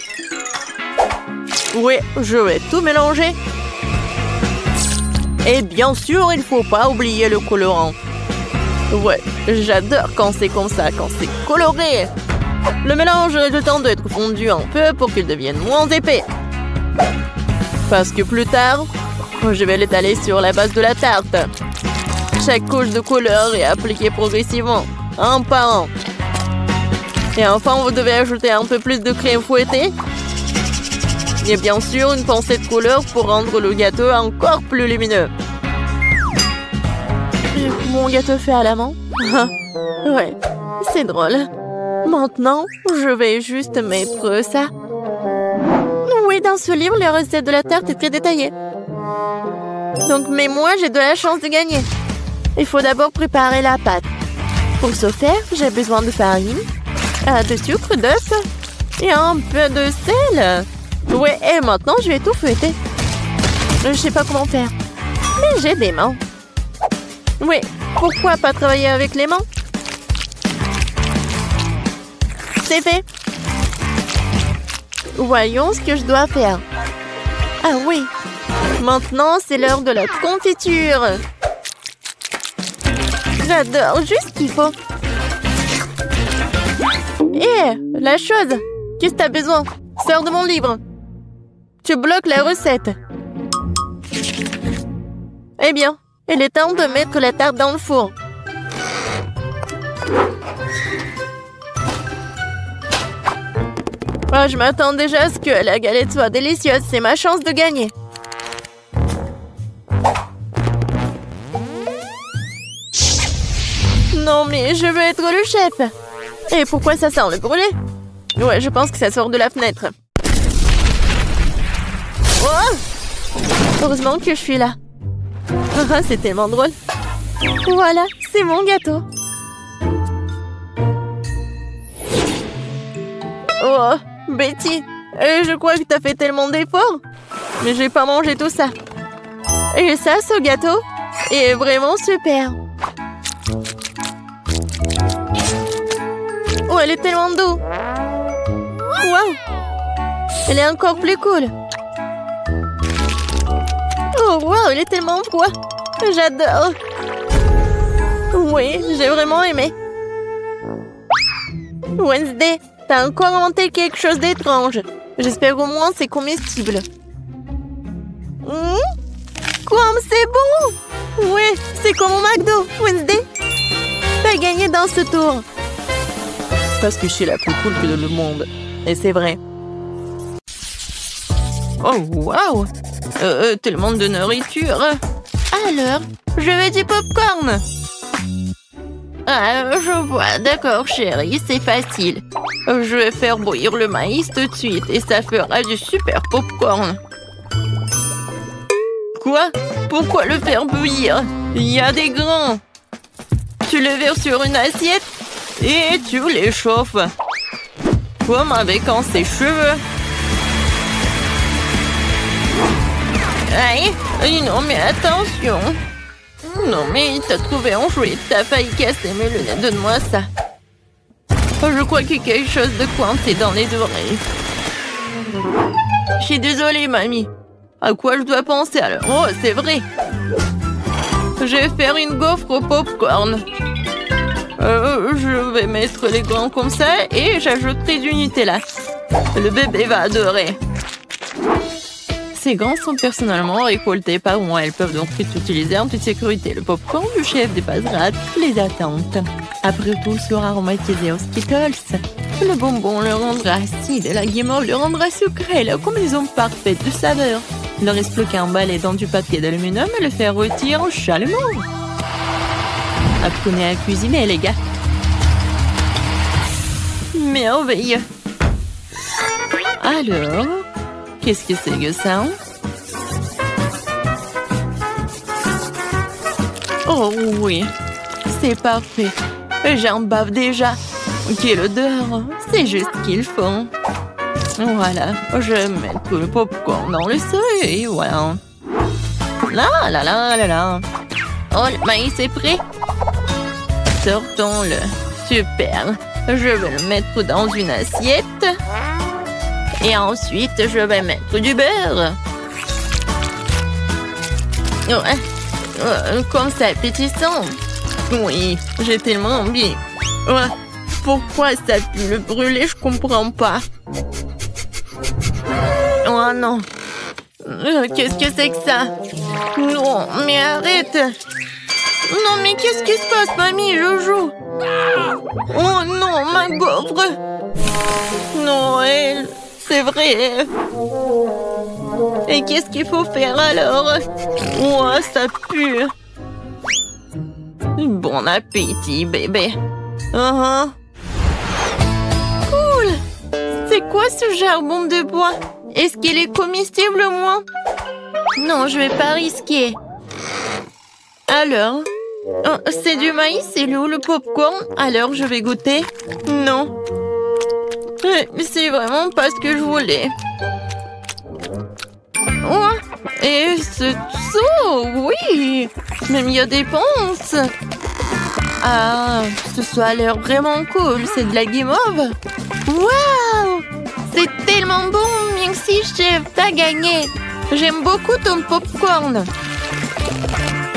Oui, je vais tout mélanger. Et bien sûr, il ne faut pas oublier le colorant. Ouais, j'adore quand c'est comme ça, quand c'est coloré. Le mélange a le temps d'être fondu un peu pour qu'il devienne moins épais. Parce que plus tard, je vais l'étaler sur la base de la tarte. Chaque couche de couleur est appliquée progressivement, un par un. Et enfin, vous devez ajouter un peu plus de crème fouettée. Et bien sûr, une pincée de couleur pour rendre le gâteau encore plus lumineux. Mon gâteau fait à la main. Ouais, c'est drôle. Maintenant, je vais juste mettre ça. Oui, dans ce livre, la recette de la tarte est très détaillée. Donc, mais moi, j'ai de la chance de gagner. Il faut d'abord préparer la pâte. Pour ce faire, j'ai besoin de farine, de sucre, d'œufs et un peu de sel. Oui, et maintenant, je vais tout fouetter. Je sais pas comment faire, mais j'ai des mains. Oui, pourquoi pas travailler avec les mains? C'est fait. Voyons ce que je dois faire. Ah oui, maintenant, c'est l'heure de la confiture. J'adore, juste ce qu'il faut. Hé, la chose. Qu'est-ce que t'as besoin? Sors de mon livre. Tu bloques la recette. Eh bien, il est temps de mettre la tarte dans le four. Oh, je m'attends déjà à ce que la galette soit délicieuse. C'est ma chance de gagner. Non, mais je veux être le chef. Et pourquoi ça sent le brûlé? Ouais, je pense que ça sort de la fenêtre. Oh! Heureusement que je suis là. C'est tellement drôle. Voilà, c'est mon gâteau. Oh, Betty, je crois que t'as fait tellement d'efforts. Mais j'ai pas mangé tout ça. Et ça, ce gâteau est vraiment super. Oh, elle est tellement douce. Waouh! Elle est encore plus cool. Oh, waouh, elle est tellement froid. J'adore. Oui, j'ai vraiment aimé. Wednesday, t'as encore inventé quelque chose d'étrange. J'espère au moins c'est comestible. Comme c'est bon! Oui, c'est comme au McDo, Wednesday. T'as gagné dans ce tour. Parce que je suis la plus cool que le monde. Et c'est vrai. Oh, waouh! Tellement de nourriture. Alors, je veux du popcorn. Ah, je vois. D'accord, chérie, c'est facile. Je vais faire bouillir le maïs tout de suite et ça fera du super popcorn. Quoi? Pourquoi le faire bouillir? Il y a des grains. Tu le verses sur une assiette et tu les chauffes. Comme avec un sèche-cheveux. Aïe, non mais attention. Non mais t'as trouvé un jouet, t'as failli casser mes lunettes, donne-moi ça. Je crois qu'il y a quelque chose de coincé dans les oreilles. Je suis désolée, mamie. À quoi je dois penser alors? Oh, c'est vrai. Je vais faire une gaufre au popcorn. Je vais mettre les grains comme ça et j'ajouterai du Nutella. Le bébé va adorer. Ces grains sont personnellement récoltés par moi. Elles peuvent donc être utilisées en toute sécurité. Le popcorn du chef dépassera toutes les attentes. Après tout, il sera aromatisé aux Skittles. Le bonbon le rendra acide et la guimauve le rendra sucré. La combinaison parfaite de saveurs. Il ne reste plus qu'à emballer dans du papier d'aluminium et le faire rôtir chalumeau. Apprenez à cuisiner, les gars. Merveilleux. Alors, qu'est-ce que c'est que ça? Oh oui, c'est parfait. J'en bave déjà. Quelle odeur. C'est juste ce qu'il faut. Voilà, je vais mettre le popcorn dans le seau et voilà. Là, là, là, là, là. Oh, le maïs est prêt. Sortons-le. Super. Je vais le mettre dans une assiette. Et ensuite, je vais mettre du beurre. Comme ça, appétissant. Oui, j'ai tellement envie. Pourquoi ça pue le brûler, je comprends pas. Oh non. Qu'est-ce que c'est que ça? Non, mais arrête. Non, mais qu'est-ce qui se passe, mamie, Jojo? Oh non, ma gaufre. Noël, c'est vrai. Et qu'est-ce qu'il faut faire alors? Oh, ça pue. Bon appétit, bébé. Cool. C'est quoi ce charbon de bois? Est-ce qu'il est comestible, moi? Non, je vais pas risquer. Alors? C'est du maïs, c'est où le popcorn? Alors, je vais goûter. Non. C'est vraiment pas ce que je voulais. Et ce saut, oui. Même il y a des ponces. Ah, ce saut a l'air vraiment cool. C'est de la guimauve. Waouh! C'est tellement bon. Merci, chef. T'as gagné. J'aime beaucoup ton popcorn.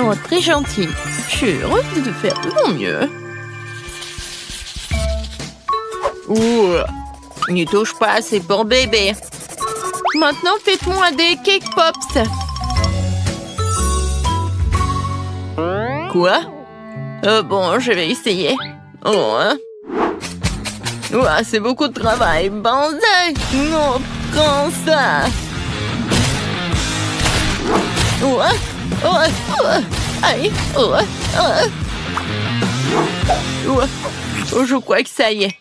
Oh, très gentil. Je suis heureuse de faire de mon mieux. N'y touche pas, c'est pour bébé. Maintenant, faites-moi des cake pops. Quoi? Bon, je vais essayer. C'est beaucoup de travail. Banzai! Non, prends ça. Aïe. Je crois que ça y est.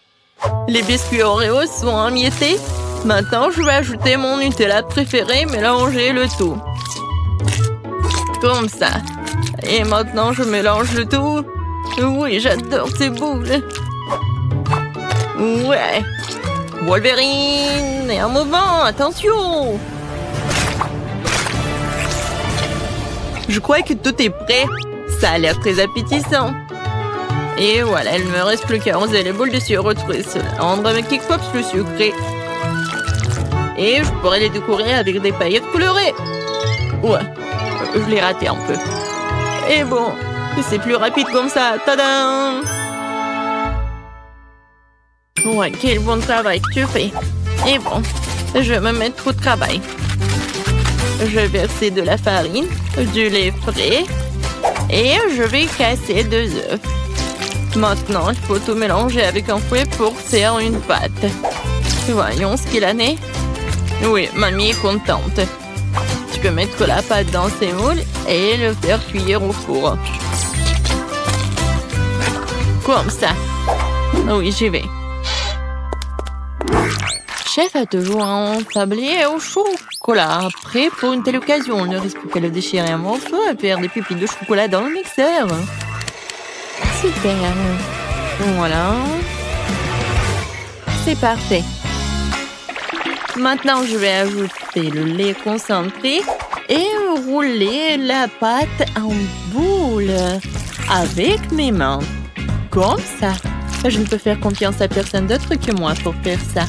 Les biscuits Oreo sont émiettés. Maintenant, je vais ajouter mon Nutella préféré, mélanger le tout. Comme ça. Et maintenant, je mélange le tout. Oui, j'adore ces boules. Ouais. Wolverine. Et un mouvement, attention. Je crois que tout est prêt. Ça a l'air très appétissant. Et voilà, il ne me reste plus qu'à arroser les boules de sirop de cela. Rendre mes cake pops plus sucrés. Et je pourrais les décorer avec des paillettes colorées. Je l'ai raté un peu. Et bon, c'est plus rapide comme ça. Tadam! Quel bon travail que tu fais. Et bon, je vais me mettre au travail. Je vais verser de la farine, du lait frais et je vais casser 2 œufs. Maintenant, il faut tout mélanger avec un fouet pour faire une pâte. Voyons ce qu'il en est. Oui, mamie est contente. Tu peux mettre la pâte dans ces moules et le faire cuire au four. Comme ça. Oui, j'y vais. Chef a toujours un tablier au chocolat. Prêt pour une telle occasion. On ne risque qu'à le déchirer un morceau et faire des pépites de chocolat dans le mixeur. Super. Voilà. C'est parfait. Maintenant, je vais ajouter le lait concentré et rouler la pâte en boule avec mes mains. Comme ça. Je ne peux faire confiance à personne d'autre que moi pour faire ça.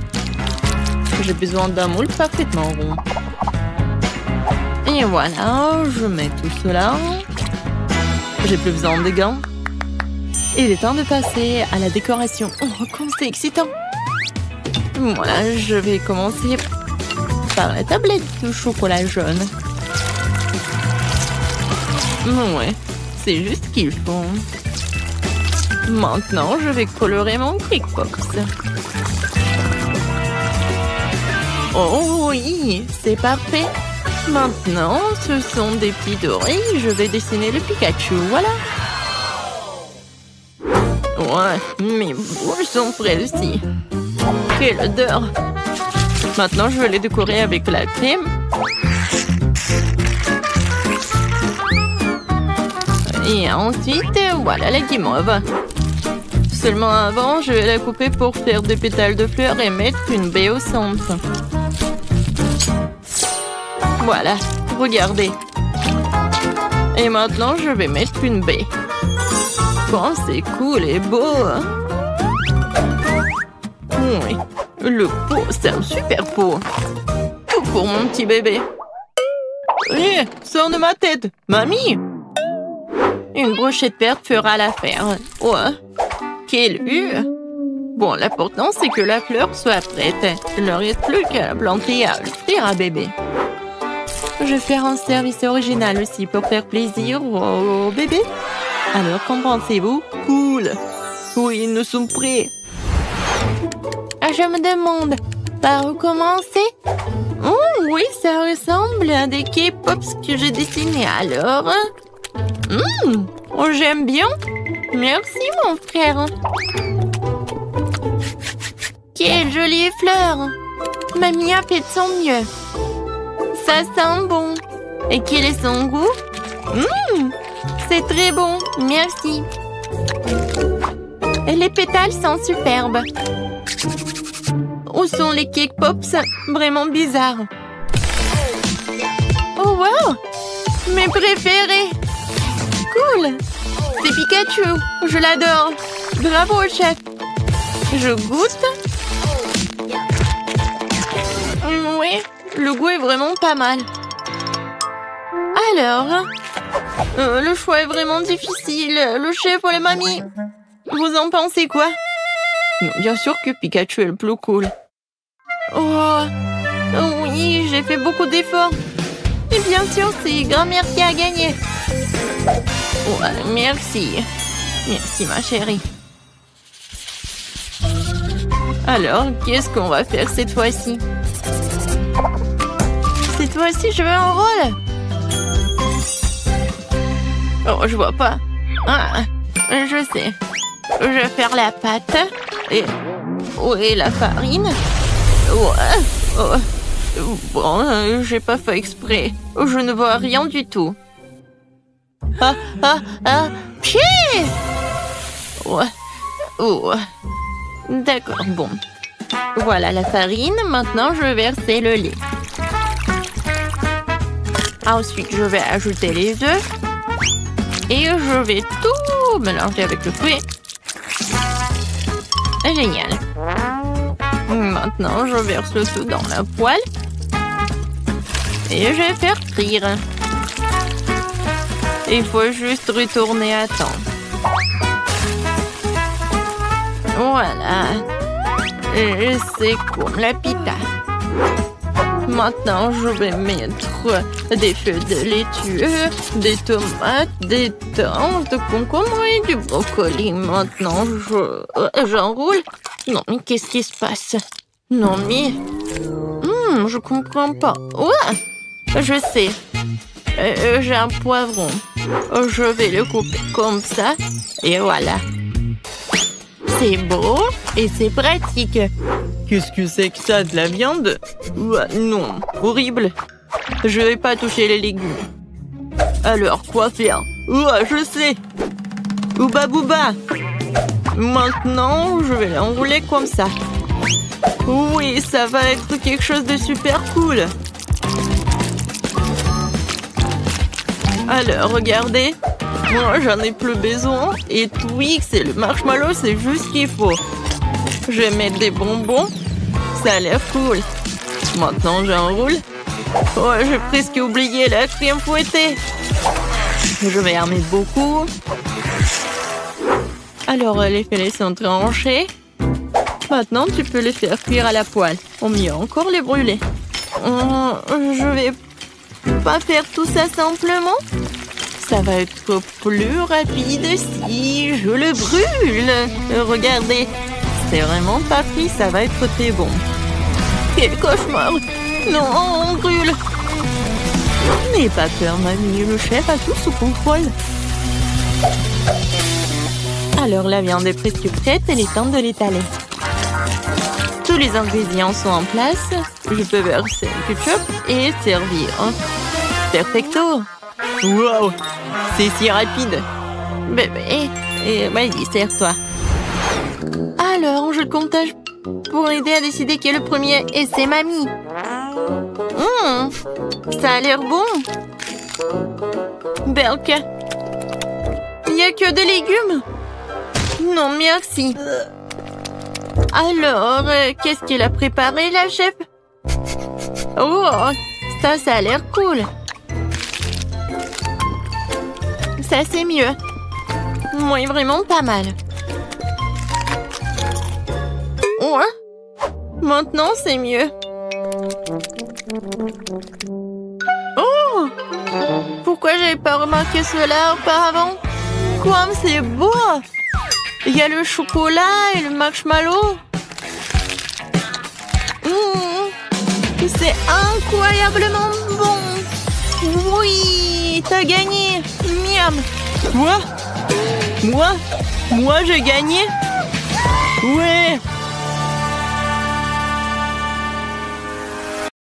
J'ai besoin d'un moule parfaitement rond. Et voilà, je mets tout cela. J'ai plus besoin de gants. Il est temps de passer à la décoration. Comme c'est excitant! Voilà, je vais commencer par la tablette de chocolat jaune. Ouais, c'est juste ce qu'il faut. Maintenant, je vais colorer mon cake pops. Oh oui, c'est parfait. Maintenant, ce sont des plis dorés. Je vais dessiner le Pikachu, voilà. Ouais, mes boules sont prêtes aussi. Quelle odeur! Maintenant, je vais les décorer avec la crème. Et ensuite, voilà la guimauve. Seulement avant, je vais la couper pour faire des pétales de fleurs et mettre une baie au centre. Voilà, regardez. Et maintenant, je vais mettre une baie. Oh, c'est cool et beau. Oui, le pot, c'est un super pot. Tout pour mon petit bébé. Hé, sors de ma tête, mamie. Une brochette verte fera l'affaire. Ouais, quelle vue. Bon, l'important, c'est que la fleur soit prête. Il ne reste plus qu'à la planter et à offrir à bébé. Je vais faire un service original aussi pour faire plaisir au bébé. Alors, qu'en pensez-vous? Cool. Oui, nous sommes prêts. Je me demande, par où commencer? Oh, oui, ça ressemble à des K-pops que j'ai dessinés. Alors, j'aime bien. Merci, mon frère. Quelle jolie fleur. Mamie a fait de son mieux. Ça sent bon. Et quel est son goût? C'est très bon. Merci. Et les pétales sont superbes. Où sont les cake pops? Vraiment bizarres. Oh wow! Mes préférés! Cool! C'est Pikachu! Je l'adore! Bravo, chef! Je goûte? Oui, le goût est vraiment pas mal. Alors, le choix est vraiment difficile. Le chef ou la mamie? Vous en pensez quoi? Bien sûr que Pikachu est le plus cool. Oh, oui, j'ai fait beaucoup d'efforts. Et bien sûr, c'est grand-mère qui a gagné. Ouais, merci. Merci, ma chérie. Alors, qu'est-ce qu'on va faire cette fois-ci? Cette fois-ci, je veux un rôle. Oh, je vois pas. Ah, je sais. Je vais faire la pâte. Et... où est la farine? Ouais. Oh. Bon, j'ai pas fait exprès. Je ne vois rien du tout. Pied! Ouais. Oh. D'accord, bon. Voilà la farine. Maintenant, je vais verser le lait. Ensuite, je vais ajouter les œufs. Et je vais tout mélanger avec le fruit. Génial. Maintenant, je verse le tout dans la poêle. Et je vais faire frire. Il faut juste retourner à temps. Voilà. C'est comme la pita. Maintenant, je vais mettre des feuilles de laitue, des tomates, des thym, de concombre et du brocoli. Maintenant, j'enroule. Non, mais qu'est-ce qui se passe? Non, mais... je comprends pas. Ouais, je sais. J'ai un poivron. Je vais le couper comme ça. Et voilà. C'est beau et c'est pratique. Qu'est-ce que c'est que ça, de la viande? Non, horrible. Je vais pas toucher les légumes. Alors, quoi faire? Je sais. Ouba bouba. Maintenant, je vais l'enrouler comme ça. Oui, ça va être quelque chose de super cool. Alors, regardez. Moi, j'en ai plus besoin. Et Twix et le marshmallow, c'est juste ce qu'il faut. Je vais mettre des bonbons. Ça a l'air cool. Maintenant, j'enroule. Oh, j'ai presque oublié la crème fouettée. Je vais en mettre beaucoup. Alors, les filets sont tranchés. Maintenant, tu peux les faire cuire à la poêle. Ou mieux encore, les brûler. Je vais pas faire tout ça simplement. Ça va être plus rapide si je le brûle. Regardez, c'est vraiment pas pris, ça va être très bon. Quel cauchemar! Non, on brûle. N'aie pas peur, mamie, le chef a tout sous contrôle. Alors, la viande est presque prête, il est temps de l'étaler. Tous les ingrédients sont en place. Je peux verser le ketchup et servir. Perfecto! Wow, c'est si rapide. Bébé, vas-y, serre-toi. Alors, je comptage pour aider à décider qui est le premier. Et c'est mamie. Ça a l'air bon. Berk, il n'y a que des légumes. Non, merci. Alors, qu'est-ce qu'elle a préparé, la chef? Oh, ça a l'air cool. Ça, c'est mieux. Oui, vraiment pas mal. Ouais. Maintenant, c'est mieux. Oh! Pourquoi j'avais pas remarqué cela auparavant? Quoi, c'est beau! Il y a le chocolat et le marshmallow. C'est incroyablement bon. Oui, t'as gagné. Miam. Quoi? Moi j'ai gagné? Ouais.